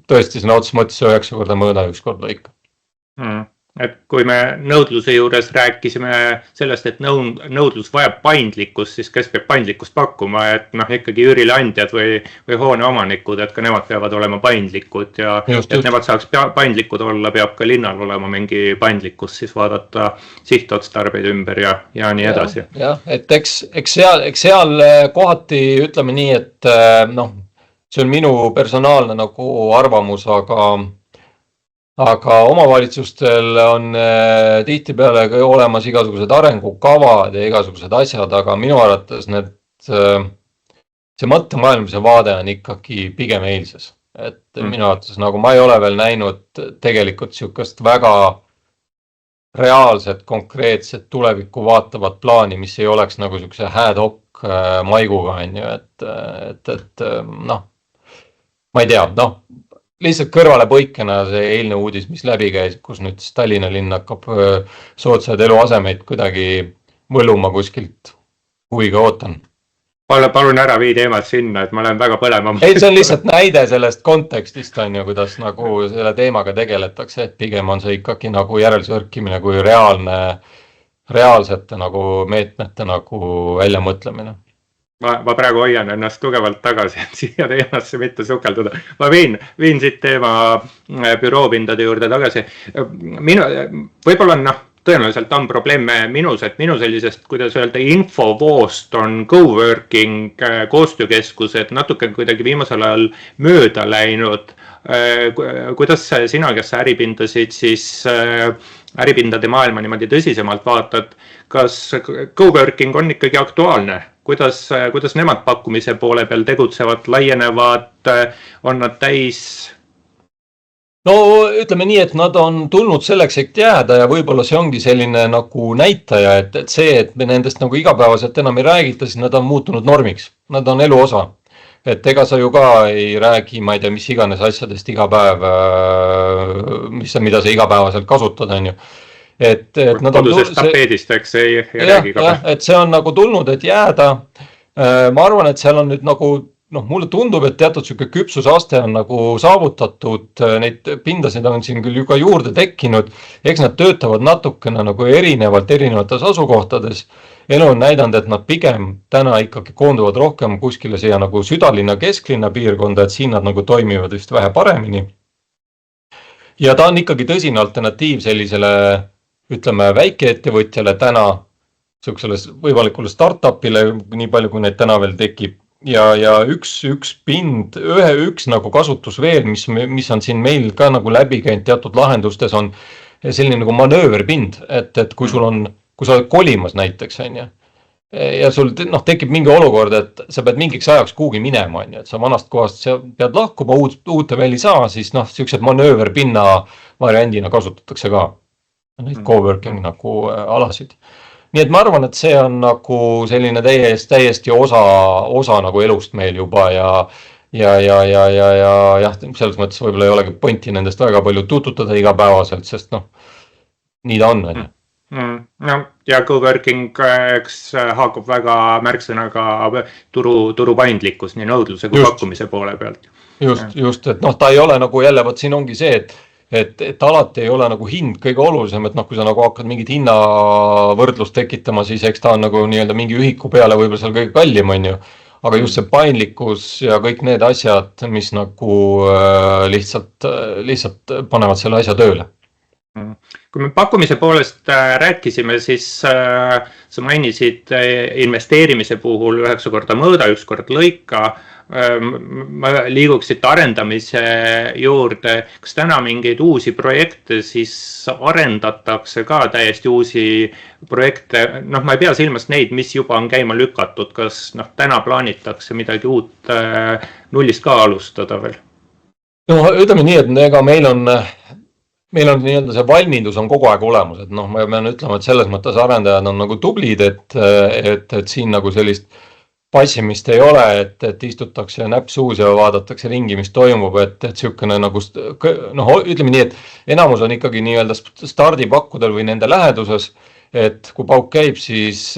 tõesti sõna otseses mõttes 9 korda mõõda, 1 kord lõika. et kui me nõudluse juures rääkisime sellest, et nõudlus vajab paindlikkust, siis kes peab paindlikkust pakkuma, et noh, ikkagi üürileandjad või hoone omanikud, et ka nemad peavad olema paindlikud ja et nemad saaks paindlikud olla, peab ka linnal olema mingi paindlikkus, siis vaadata sihtotstarbeid ümber ja nii edasi. Jah, et eks seal kohati ütleme nii, et noh, see on minu personaalne nagu arvamus, aga omavalitsustel on tihtipeale olemas igasugused arengukavad ja igasugused asjad, aga minu arvates see mõttemaailm, see vaade on ikkagi pigem eilses. Et minu arvates nagu ma ei ole veel näinud tegelikult sihukest väga reaalset, konkreetset tulevikku vaatavat plaani, mis ei oleks nagu sihukese ad hoc maiguga, on ju, et noh, ma ei tea, noh, lihtsalt kõrvale põikena see eilne uudis, mis läbi käis, kus nüüd Tallinna linn hakkab soodsad eluasemeid kuidagi võlluma kuskilt, huviga ootan. Palun ära vii teemad sinna, et ma olen väga põlema. Ei, see on lihtsalt näide sellest kontekstist, on ju, kuidas nagu selle teemaga tegeletakse, et pigem on see ikkagi nagu järelsõrkimine kui reaalsete nagu meetmete nagu väljamõtlemine. Ma praegu hoian ennast tugevalt tagasi, et siia teemasse mitte sukelduda. Ma viin siit teema büroopindade juurde tagasi. Võib-olla on, tõenäoliselt on probleeme minus, et minu sellisest, kuidas öelda, infovoost on coworking koostöökeskused natuke kuidagi viimasel ajal mööda läinud. Kuidas sina, kes sa äripindasid, siis äripindade maailma niimoodi tõsisemalt vaatad, kas coworking on ikkagi aktuaalne? Kuidas nemad pakkumise poole peal tegutsevad, laienevad, on nad täis? No ütleme nii, et nad on tulnud selleks, et jääda ja võib-olla see ongi selline nagu näitaja, et see, et me nendest nagu igapäevaselt enam ei räägita, siis nad on muutunud normiks. Nad on elu osa. Et ega sa ju ka ei räägi, ma ei tea, mis iganes asjadest iga päev, mida sa igapäevaselt kasutad, on ju. Kodusest tapeedist, eks ei räägi ka. Et see on nagu tulnud, et jääda. Ma arvan, et seal on nüüd nagu, mulle tundub, et teatud siuke küpsusaste on nagu saavutatud, neid pindasid on siin küll juba juurde tekkinud, eks nad töötavad natukene nagu erinevates asukohtades. Elu on näidanud, et nad pigem täna ikkagi koonduvad rohkem kuskile siia nagu südalinna, kesklinna piirkonda, et siin nad nagu toimivad vist vähe paremini. Ja ta on ikkagi tõsine alternatiiv sellisele, ütleme, väikeettevõtjale täna, sellisele võimalikule startupile, nii palju kui neid täna veel tekib. Ja üks pind, üks nagu kasutus veel, mis on siin meil ka nagu läbi käinud teatud lahendustes, on selline nagu manööverpind, et kui sa oled kolimas näiteks, on ju, ja sul tekib mingi olukord, et sa pead mingiks ajaks kuhugi minema, on ju, et sa vanast kohast pead lahkuma, uute veel ei saa, siis sellised manööverpinna variandina kasutatakse ka neid coworking nagu alasid. Nii et ma arvan, et see on nagu selline täiesti osa nagu elust meil juba ja selles mõttes võib-olla ei olegi pointi nendest väga palju tututada igapäevaselt, sest nii ta on. Ja coworking haakub väga märksõnaga turu paindlikkus nii nõudluse kui pakkumise poole pealt. Just, et ta ei ole nagu jälle, võt siin ongi see, et alati ei ole nagu hind kõige olulisem, et kui sa nagu hakkad mingit hinnavõrdlust tekitama, siis eks ta on nagu nii-öelda mingi ühiku peale võib-olla seal kõige kallim, on ju. Aga just see paindlikkus ja kõik need asjad, mis nagu lihtsalt panevad selle asja tööle. Kui me pakkumise poolest rääkisime, siis sa mainisid investeerimise puhul 9 korda mõõda, 1 kord lõika. Ma liiguksid arendamise juurde, kas täna mingeid uusi projekte siis arendatakse ka täiesti uusi projekte, ma ei pea silmas neid, mis juba on käima lükatud, kas täna plaanitakse midagi uut nullist ka alustada veel? Ütleme nii, et ega meil on nii-öelda see valmidus on kogu aeg olemas, et ma pean ütlema, et selles mõttes arendajad on nagu tublid, et siin nagu sellist passimist ei ole, et istutakse näpp suus ja vaadatakse ringi, mis toimub, et siukene nagu, ütleme nii, et enamus on ikkagi nii-öelda stardipakkudel või nende läheduses, et kui pauk käib, siis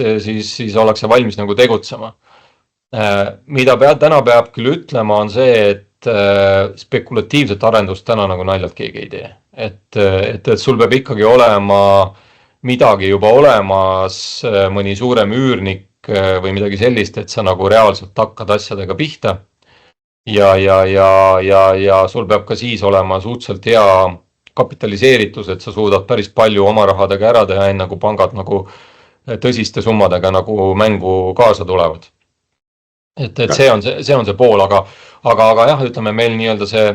ollakse valmis nagu tegutsema. Mida täna peab küll ütlema, on see, et spekulatiivset arendust täna nagu naljalt keegi ei tee. et sul peab ikkagi olema midagi juba olemas, mõni suurem üürnik või midagi sellist, et sa nagu reaalselt hakkad asjadega pihta. Ja sul peab ka siis olema suhteliselt hea kapitaliseeritus, et sa suudad päris palju oma rahadega ära teha, enne kui pangad nagu tõsiste summadega nagu mängu kaasa tulevad. Et see on see pool, aga jah, ütleme meil nii-öelda see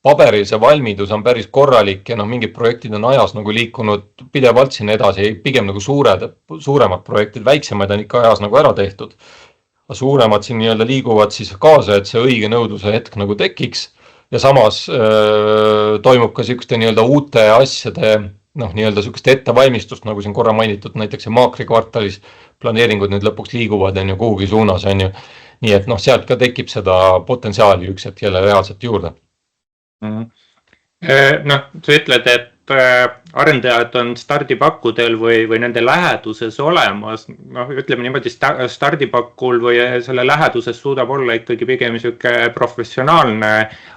paberil see valmidus on päris korralik ja mingid projektid on ajas nagu liikunud pidevalt siin edasi, pigem nagu suuremad projektid, väiksemaid on ikka ajas nagu ära tehtud. Suuremad siin nii-öelda liiguvad siis kaasa, et see õige nõudluse hetk nagu tekiks ja samas toimub ka sihukeste nii-öelda uute asjade nii-öelda sihukest ettevalmistust, nagu siin korra mainitud, näiteks Maakri kvartalis planeeringud nüüd lõpuks liiguvad on ju kuhugi suunas on ju. Nii et sealt ka tekib seda potentsiaali üks hetk jälle reaalselt juurde. Sa ütled, et arendajad on stardipakkudel või nende läheduses olemas. Ütleme niimoodi, stardipakul või selle läheduses suudab olla ikkagi pigem niisugune professionaalne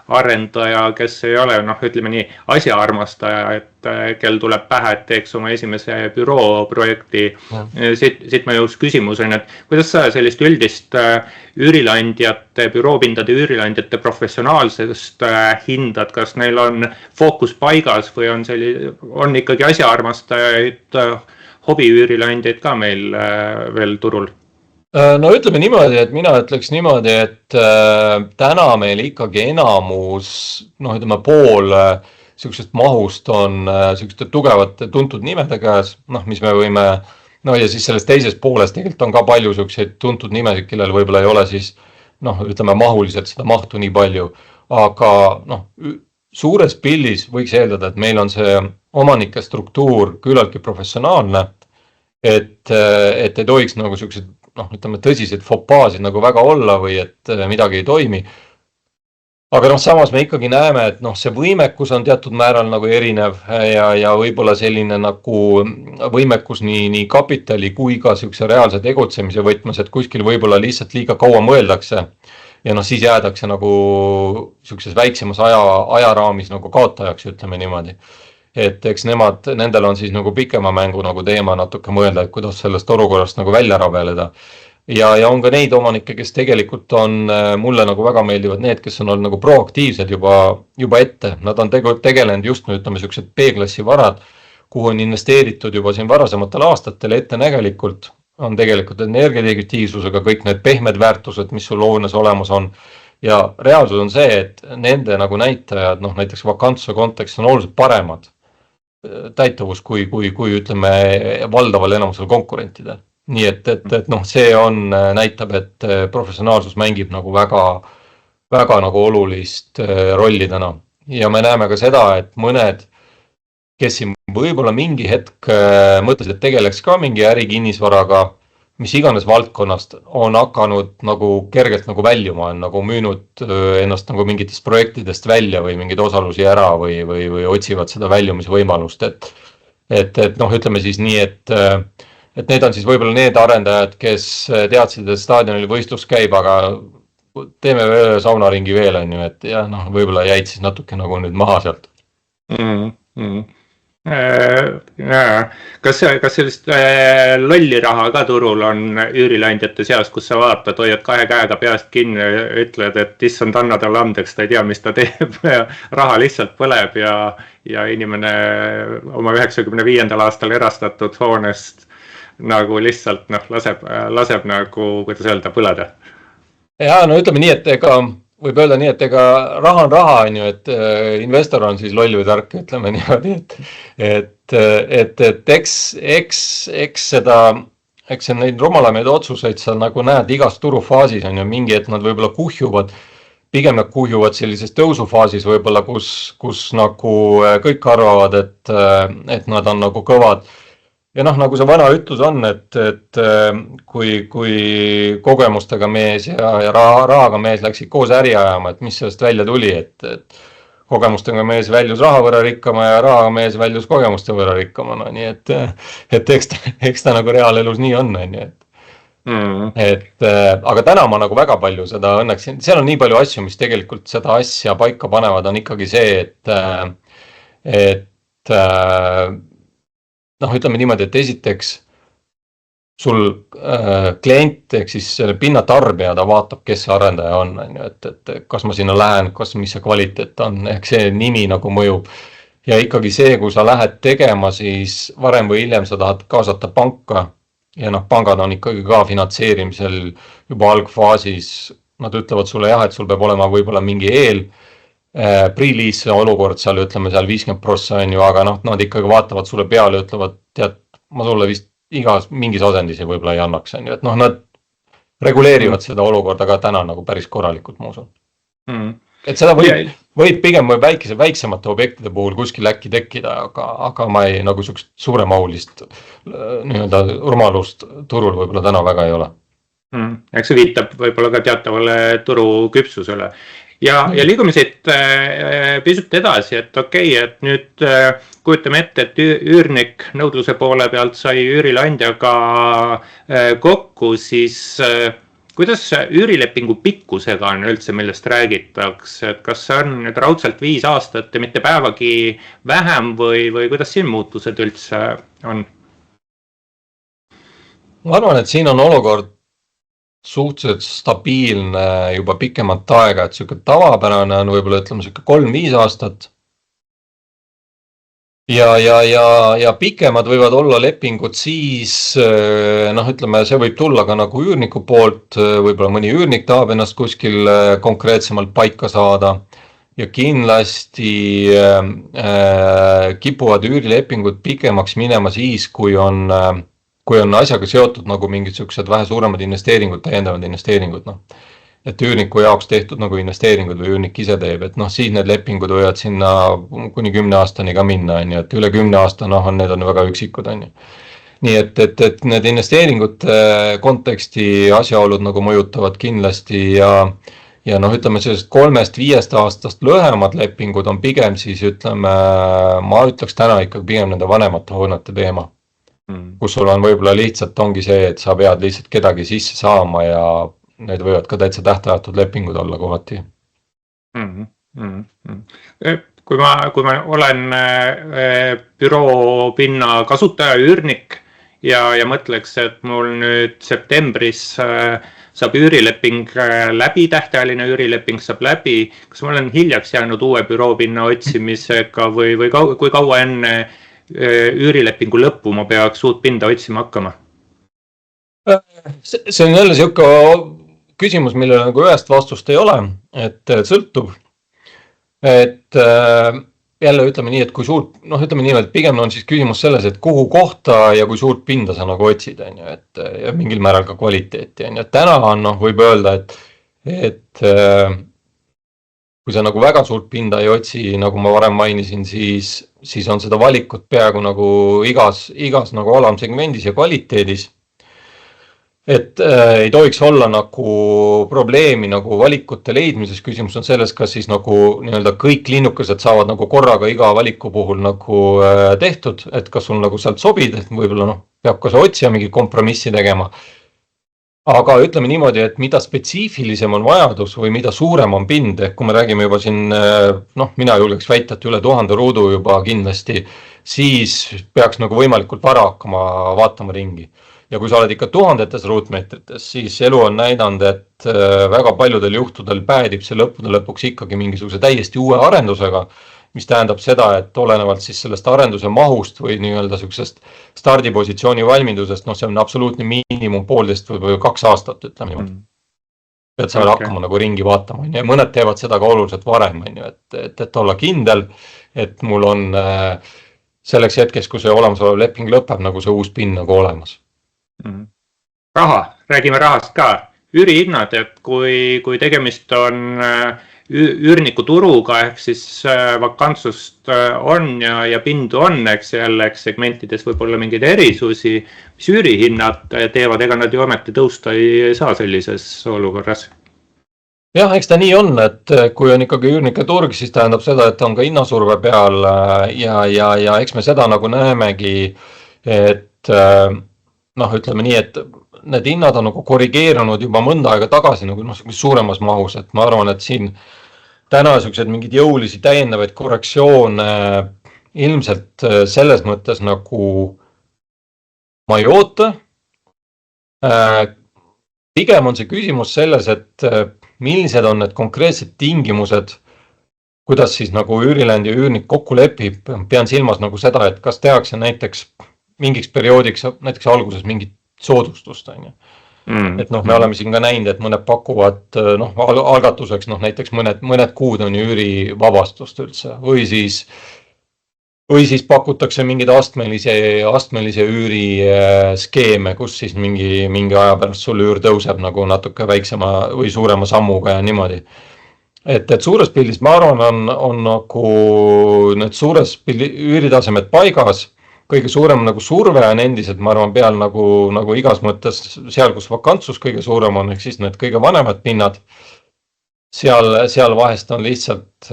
arendaja, kes ei ole, ütleme nii, asjaarmastaja, et kel tuleb pähe, et teeks oma esimese büroo projekti. Siit ma jõus küsimuseni, et kuidas sa sellist üldist üürileandjate, büroopindade üürileandjate professionaalsest hindad, kas neil on fookus paigas või on ikkagi asjaarmastajaid, hobiüürileandjaid ka meil veel turul? No ütleme niimoodi, et mina ütleks niimoodi, et täna meil ikkagi enamus, ütleme pool sihukesest mahust on sihukeste tugevate tuntud nimede käes, mis me võime, ja siis selles teises pooles tegelikult on ka palju sihukseid tuntud nimesid, kellel võib-olla ei ole siis, ütleme mahuliselt seda mahtu nii palju, aga suures pildis võiks eeldada, et meil on see omanike struktuur küllaltki professionaalne, et ei tohiks nagu sihukesed, ütleme tõsiseid fopaasid nagu väga olla või et midagi ei toimi. Aga samas me ikkagi näeme, et see võimekus on teatud määral nagu erinev ja võib-olla selline nagu võimekus nii kapitali kui ka sihukese reaalse tegutsemise võtmes, et kuskil võib-olla lihtsalt liiga kaua mõeldakse ja siis jäädakse nagu sihukeses väiksemas ajaraamis nagu kaotajaks, ütleme niimoodi. Et eks nendel on siis nagu pikema mängu nagu teema natuke mõelda, et kuidas sellest olukorrast nagu välja rabeleda. Ja on ka neid omanikke, kes tegelikult on, mulle nagu väga meeldivad need, kes on olnud nagu proaktiivsed juba ette. Nad on tegelenud just ütleme sihukesed B-klassi varad, kuhu on investeeritud juba siin varasematel aastatel ettenägelikult. On tegelikult energiaefektiivsusega kõik need pehmed väärtused, mis sul hoones olemas on. Ja reaalsus on see, et nende nagu näitajad, näiteks vakantsuse kontekstis on oluliselt paremad täitavus kui ütleme valdaval enamusel konkurentidel. Nii et see näitab, et professionaalsus mängib nagu väga nagu olulist rolli täna. Ja me näeme ka seda, et mõned, kes siin võib-olla mingi hetk mõtlesid, et tegeleks ka mingi ärikinnisvaraga, mis iganes valdkonnast on hakanud nagu kergelt nagu väljuma, on nagu müünud ennast nagu mingitest projektidest välja või mingeid osalusi ära või otsivad seda väljumisvõimalust. Et ütleme siis nii, et need on siis võib-olla need arendajad, kes teadsid, et staadionil võistlus käib, aga teeme saunaringi veel, on ju, et jah, võib-olla jäid siis natuke nagu nüüd maha sealt. Kas sellist lolli raha ka turul on üürileandjate seas, kus sa vaatad, hoiad kahe käega peast kinni ja ütled, et issand anna talle andeks, ta ei tea, mis ta teeb ja raha lihtsalt põleb ja inimene oma 95. aastal erastatud hoonest nagu lihtsalt laseb nagu, kuidas öelda, põleda. Ja ütleme nii, et võib öelda nii, et raha on raha, on ju, et investor on siis loll või tark, ütleme niimoodi, et eks neid rumalamaid otsuseid sa nagu näed igas turufaasis, on ju, mingi, et nad võib-olla pigem nad kuhjuvad sellises tõusufaasis võib-olla, kus nagu kõik arvavad, et nad on nagu kõvad. Ja nagu see vana ütlus on, et kui kogemustega mees ja rahaga mees läksid koos äri ajama, et mis sellest välja tuli, et kogemustega mees väljus raha võrra rikkama ja rahaga mees väljus kogemuste võrra rikkama, nii et eks ta nagu reaalelus nii on, on ju, aga täna ma nagu väga palju seda õnneks, seal on nii palju asju, mis tegelikult seda asja paika panevad, on ikkagi see, et noh, ütleme niimoodi, et esiteks sul klient ehk siis selle pinna tarbija, ta vaatab, kes see arendaja on ju, et kas ma sinna lähen, mis see kvaliteet on, ehk see nimi nagu mõjub. Ja ikkagi see, kui sa lähed tegema, siis varem või hiljem sa tahad kaasata panka ja noh, pangad on ikkagi ka finantseerimisel juba algfaasis. Nad ütlevad sulle jah, et sul peab olema võib-olla mingi pre-lease olukord seal, ütleme seal 50% on ju, aga noh, nad ikkagi vaatavad sulle peale ja ütlevad, tead, ma sulle vist mingis asendisi võib-olla ei annaks, on ju, et noh, nad reguleerivad seda olukorda ka täna nagu päris korralikult, ma usun. Et seda võib pigem väiksemate objektide puhul kuskil äkki tekkida, aga ma ei nagu sukst suuremahulist nii-öelda rumalust turul võib-olla täna väga ei ole. Eks see viitab võib-olla ka teatavale turu küpsusele. Ja liigume siit pisut edasi, et okei, et nüüd kujutame ette, et üürnik nõudluse poole pealt sai üürileandjaga kokku, siis kuidas üürilepingu pikkusega on üldse, millest räägitakse, et kas see on nüüd raudselt 5 aastat ja mitte päevagi vähem või kuidas siin muutused üldse on? Ma arvan, et siin on olukord suhteliselt stabiilne juba pikemat aega, et siuke tavapärane on võib-olla ütleme siuke 3-5 aastat. Ja pikemad võivad olla lepingud siis, noh ütleme, see võib tulla ka nagu üürniku poolt, võib-olla mõni üürnik tahab ennast kuskil konkreetsemalt paika saada. Ja kindlasti kipuvad üürilepingud pikemaks minema siis, kui on asjaga seotud nagu mingid sellised vähe suuremad investeeringud, täiendavad investeeringud, noh. Et üürniku jaoks tehtud nagu investeeringud või üürnik ise teeb, et noh, siis need lepingud võivad sinna kuni 10 aastani ka minna, on ju, et üle 10 aasta, noh, need on väga üksikud, on ju. Nii et need investeeringute konteksti asjaolud nagu mõjutavad kindlasti ja noh, ütleme sellest 3-5 aastast lühemad lepingud on pigem siis ütleme, ma ütleks täna ikkagi pigem nende vanemate hoonete teema. Kus sul on võib-olla lihtsalt ongi see, et sa pead lihtsalt kedagi sisse saama ja need võivad ka täitsa tähtajatud lepingud olla kohati. Kui ma olen büroo pinna kasutaja üürnik ja mõtleks, et mul nüüd septembris saab üürileping läbi, tähtajaline üürileping saab läbi, kas ma olen hiljaks jäänud uue büroo pinna otsimisega või kui kaua enne üürilepingu lõppu ma peaks uut pinda otsima hakkama? See on jälle siuke küsimus, millele nagu ühest vastust ei ole, et sõltub. Et jälle ütleme nii, et kui suurt, noh ütleme nii, et pigem on siis küsimus selles, et kuhu kohta ja kui suurt pinda sa nagu otsid, on ju, et ja mingil määral ka kvaliteeti, on ju, et täna on, noh, võib öelda, et kui sa nagu väga suurt pinda ei otsi, nagu ma varem mainisin, siis on seda valikut peaaegu nagu igas nagu alamsegmendis ja kvaliteedis. Et ei tohiks olla nagu probleemi nagu valikute leidmises, küsimus on selles, kas siis nagu nii-öelda kõik linnukesed saavad nagu korraga iga valiku puhul nagu tehtud, et kas sul nagu sealt sobid, et võib-olla noh, peab ka see otsija mingi kompromissi tegema. Aga ütleme niimoodi, et mida spetsiifilisem on vajadus või mida suurem on pind, kui me räägime juba siin, noh, mina julgeks väita, et üle 1000 ruudu juba kindlasti, siis peaks nagu võimalikult vara hakkama vaatama ringi. Ja kui sa oled ikka 1000 ruutmeetrites, siis elu on näidanud, et väga paljudel juhtudel päädib see lõppude lõpuks ikkagi mingisuguse täiesti uue arendusega, mis tähendab seda, et olenevalt siis sellest arenduse mahust või nii-öelda sellisest stardipositsiooni valmidusest, noh, see on absoluutne miinimum 1,5 või 2 aastat, ütleme niimoodi. Et sa hakkama nagu ringi vaatama, ja mõned teevad seda ka oluliselt varem, et olla kindel, et mul on selleks hetkes, kui see olemasolev leping lõpeb, nagu see uus pin nagu olemas. Raha, räägime rahast ka. Üürihinnad, et kui tegemist on üürniku turuga, ehk siis vakantsust on ja pindu on, eks jälleks segmentides võib olla mingeid erisusi, mis üürihinnad teevad, ega nad ju ometi tõusta ei saa sellises olukorras. Jah, eks ta nii on, et kui on ikkagi üürnike turg, siis tähendab seda, et on ka hinnasurve peal ja eks me seda nagu näemegi, et noh, ütleme nii, et need hinnad on nagu korrigeerunud juba mõnda aega tagasi nagu suuremas mahus, et ma arvan, et siin täna sellised mingid jõulisi täiendavaid korrektsioone ilmselt selles mõttes nagu ma ei oota. Pigem on see küsimus selles, et millised on need konkreetsed tingimused, kuidas siis nagu üürileand ja üürnik kokku lepib. Pean silmas nagu seda, et kas tehakse näiteks mingiks perioodiks, näiteks alguses mingit soodustust, on ju. Et noh, me oleme siin ka näinud, et mõned pakuvad algatuseks näiteks mõned kuud on ju üürivabastust üldse või siis pakutakse mingeid astmelise üüri skeeme, kus siis mingi aja pärast sul üür tõuseb nagu natuke väiksema või suurema sammuga ja niimoodi. Et suures pildis ma arvan on nagu need suures pildi üüritasemed paigas. Kõige suurem nagu surve on endiselt, ma arvan, peal nagu igas mõttes seal, kus vakantsus kõige suurem on, ehk siis need kõige vanemad pinnad. Seal vahest on lihtsalt,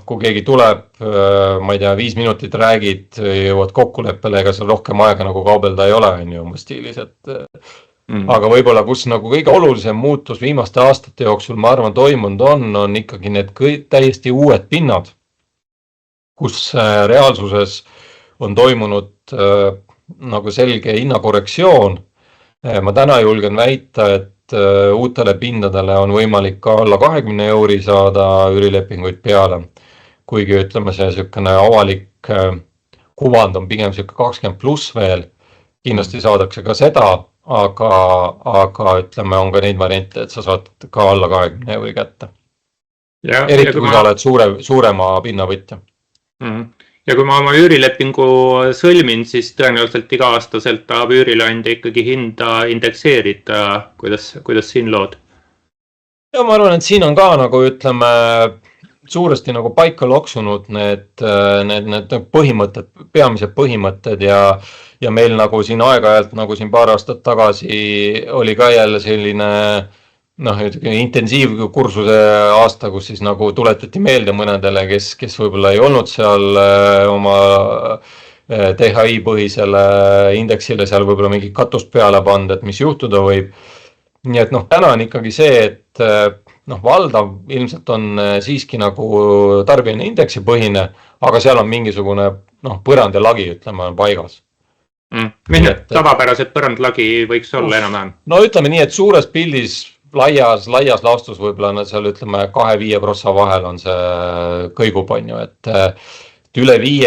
kui keegi tuleb, ma ei tea, 5 minutit räägid, jõuad kokkuleppele, ega seal rohkem aega nagu kaubelda ei ole, on ju umbes stiilis, aga võib-olla kus nagu kõige olulisem muutus viimaste aastate jooksul, ma arvan, toimunud on ikkagi need täiesti uued pinnad, kus reaalsuses on toimunud nagu selge hinnakorrektsioon. Ma täna julgen väita, et uutele pindadele on võimalik ka alla 20 euri saada üürilepinguid peale. Kuigi ütleme, see selline avalik kuvand on pigem 20+ veel. Kindlasti saadakse ka seda, aga ütleme, on ka neid variante, et sa saad ka alla 20 euri kätte. Eriti kui sa oled suurema pinnavõtja. Ja kui ma oma üürilepingu sõlmin, siis tõenäoliselt iga-aastaselt tahab üürileandja ikkagi hinda indekseerida. Kuidas siin lood? Ja ma arvan, et siin on ka nagu ütleme suuresti nagu paika loksunud need põhimõtted, peamised põhimõtted ja meil nagu siin aeg-ajalt nagu siin paar aastat tagasi oli ka jälle selline intensiivkursuse aasta, kus siis nagu tuletati meelde mõnedele, kes võib-olla ei olnud seal oma THI põhisele indeksile seal võib-olla mingi katust peale pand, et mis juhtuda võib. Nii et täna on ikkagi see, et valdav ilmselt on siiski nagu tarbijane indeksi põhine, aga seal on mingisugune põrand ja lagi, ütleme, on paigas. Milline tavapärased põrandlagi võiks olla enam-vähem? No ütleme nii, et suures pildis laias laastus võib-olla seal ütleme 2-5% vahel on see kõigub, on ju, et üle 5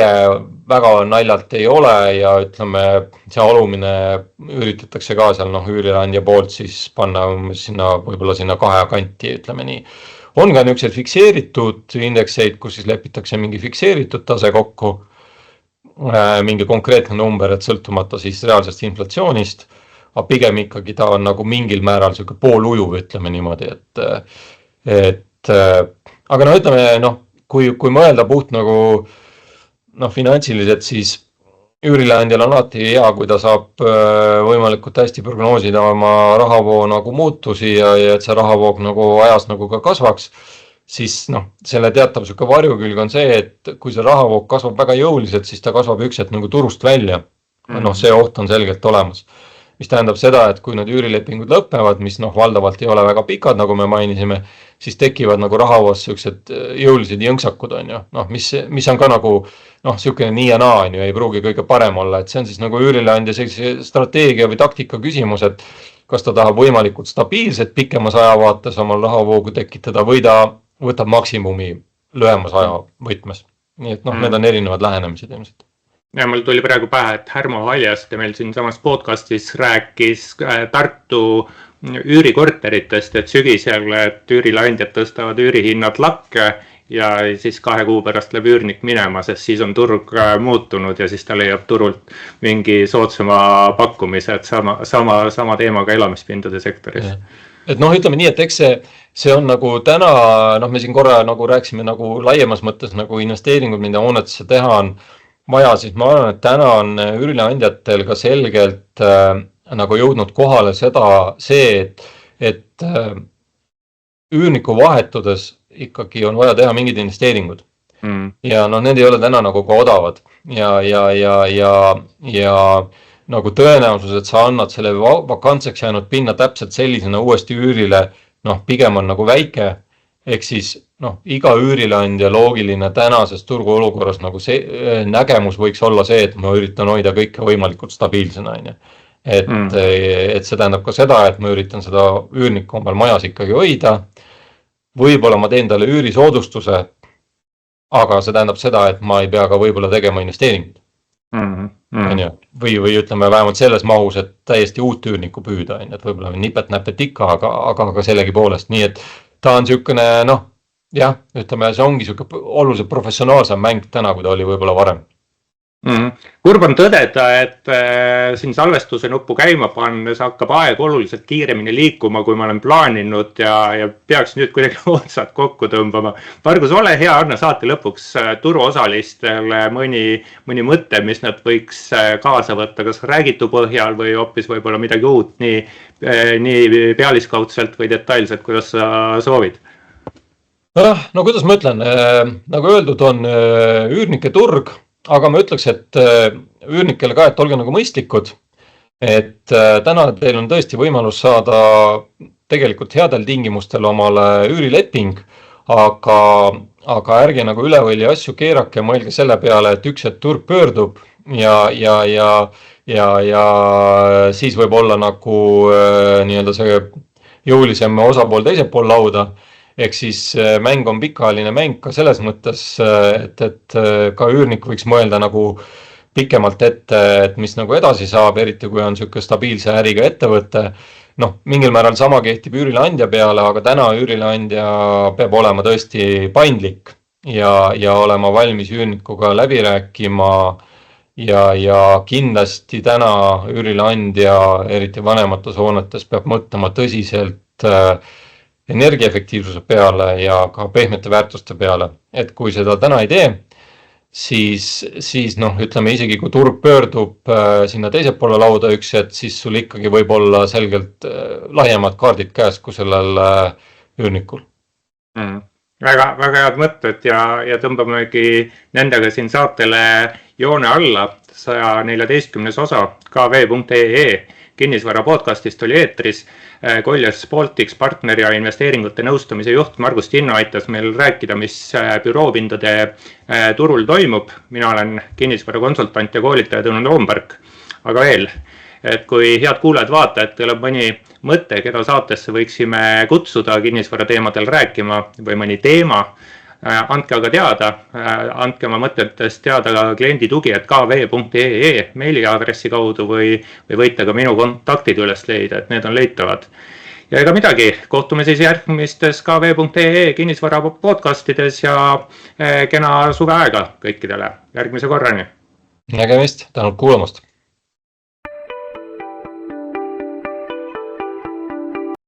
väga naljalt ei ole ja ütleme, see alumine üritatakse ka seal üürileandja poolt siis panna võib-olla sinna 2 kanti, ütleme nii. On ka niisugused fikseeritud indekseid, kus siis lepitakse mingi fikseeritud tase kokku, mingi konkreetne number, et sõltumata siis reaalsest inflatsioonist. Aga pigem ikkagi ta on nagu mingil määral selline poolujuv, ütleme niimoodi, aga ütleme, kui mõelda puht nagu finantsiliselt, siis üürileandjal on alati hea, kui ta saab võimalikult hästi prognoosida oma rahavoo nagu muutusi ja et see rahavoog nagu ajas nagu ka kasvaks, siis selle teatav selline varjukülg on see, et kui see rahavoog kasvab väga jõuliselt, siis ta kasvab ükselt nagu turust välja. See oht on selgelt olemas. Mis tähendab seda, et kui need üürilepingud lõpevad, mis valdavalt ei ole väga pikad, nagu me mainisime, siis tekivad nagu rahavoos sellised jõulised jõnksakud, on ju. Mis on ka nagu selline nii ja naa, on ju, ei pruugi kõige parem olla, et see on siis nagu üürileandja sellise strateegia või taktika küsimus, et kas ta tahab võimalikult stabiilset pikemas ajavaates omal rahavoogu tekitada või ta võtab maksimumi lühemas ajavõtmes. Nii et need on erinevad lähenemised ilmselt. Ja mul tuli praegu pähe, et Härmo Haljaste meil siin samas podcastis rääkis Tartu üürikorteritest, et sügisel, et üürileandjad tõstavad üürihinnad lakke ja siis 2 kuu pärast läheb üürnik minema, sest siis on turg muutunud ja siis ta leiab turult mingi soodsama pakkumise, et sama teemaga elamispindade sektoris. Et ütleme nii, et eks see on nagu täna, me siin korra nagu rääksime nagu laiemas mõttes nagu investeeringud, mida hoonetesse teha on vaja, siis ma arvan, et täna on üürileandjatel ka selgelt nagu jõudnud kohale see, et üürniku vahetudes ikkagi on vaja teha mingid investeeringud. Ja need ei ole täna nagu ka odavad ja nagu tõenäosus, et sa annad selle vakantseks jäänud pinna täpselt sellisena uuesti üürile, pigem on nagu väike, ehk siis iga üürileandja loogiline tänases turgu olukorras nagu see nägemus võiks olla see, et ma üritan hoida kõike võimalikult stabiilsena, on ju. Et see tähendab ka seda, et ma üritan seda üürnikku omal majas ikkagi hoida. Võib-olla ma teen talle üürisoodustuse, aga see tähendab seda, et ma ei pea ka võib-olla tegema investeeringut. Või ütleme vähemalt selles mahus, et täiesti uut üürnikku püüda, et võib-olla nipet-näpet ikka, aga sellegi poolest. Nii et ta on niisugune, jah, ütleme, see ongi niisugune oluliselt professionaalsem mäng täna, kui ta oli võib-olla varem. Kurb on tõdeda, et siin salvestuse nuppu käima pannes hakkab aeg oluliselt kiiremini liikuma, kui ma olen plaaninud ja peaks nüüd kuidagi otsad kokku tõmbama. Margus, ole hea, anna saate lõpuks turuosalistele mõni mõte, mis nad võiks kaasa võtta, kas räägitu põhjal või hoopis võib-olla midagi uut, nii pealiskaudselt või detailselt, kuidas sa soovid? No kuidas ma ütlen, nagu öeldud on üürnike turg, aga ma ütleks, et üürnikele ka, et olge nagu mõistlikud, et täna teil on tõesti võimalus saada tegelikult headel tingimustel omale üürileping, aga ärge nagu ülevõlli asju keerake ja mõelge selle peale, et üks hetk turg pöördub ja siis võib olla nagu nii-öelda see jõulisem osapool teisel pool lauda. Ehk siis mäng on pikaajaline mäng ka selles mõttes, et ka üürnik võiks mõelda nagu pikemalt ette, et mis nagu edasi saab, eriti kui on niisugune stabiilse äriga ettevõte. Mingil määral sama kehtib üürileandja peale, aga täna üürileandja peab olema tõesti paindlik ja olema valmis üürnikuga läbi rääkima ja kindlasti täna üürileandja, eriti vanemates hoonetes, peab mõtlema tõsiselt energiaefektiivsuse peale ja ka pehmete väärtuste peale. Et kui seda täna ei tee, siis ütleme isegi kui turg pöördub sinna teise poole lauda üks hetk, siis sul ikkagi võib olla selgelt laiemad kaardid käes kui sellel üürnikul. Väga head mõtted ja tõmbamegi nendega siin saatele joone alla. 114. osa kv.ee kinnisvara podcastist oli eetris. Colliers Baltics partner ja investeeringute nõustamise juht Margus Tinno aitas meil rääkida, mis büroopindade turul toimub. Mina olen kinnisvara konsultant ja koolitaja Tõnu Toomberg. Aga veel, et kui head kuulajad vaatajad, teil on mõni mõte, keda saatesse võiksime kutsuda kinnisvara teemadel rääkima või mõni teema, andke aga teada, andke oma mõtetest teada ka kliendi tugi, et kv.ee meiliaadressi kaudu või võite ka minu kontaktid üles leida, et need on leitavad. Ja ega midagi, kohtume siis järgmistes kv.ee kinnisvara podcastides ja kena suveaega kõikidele. Järgmise korrani. Nägemist, tänud kuulamast.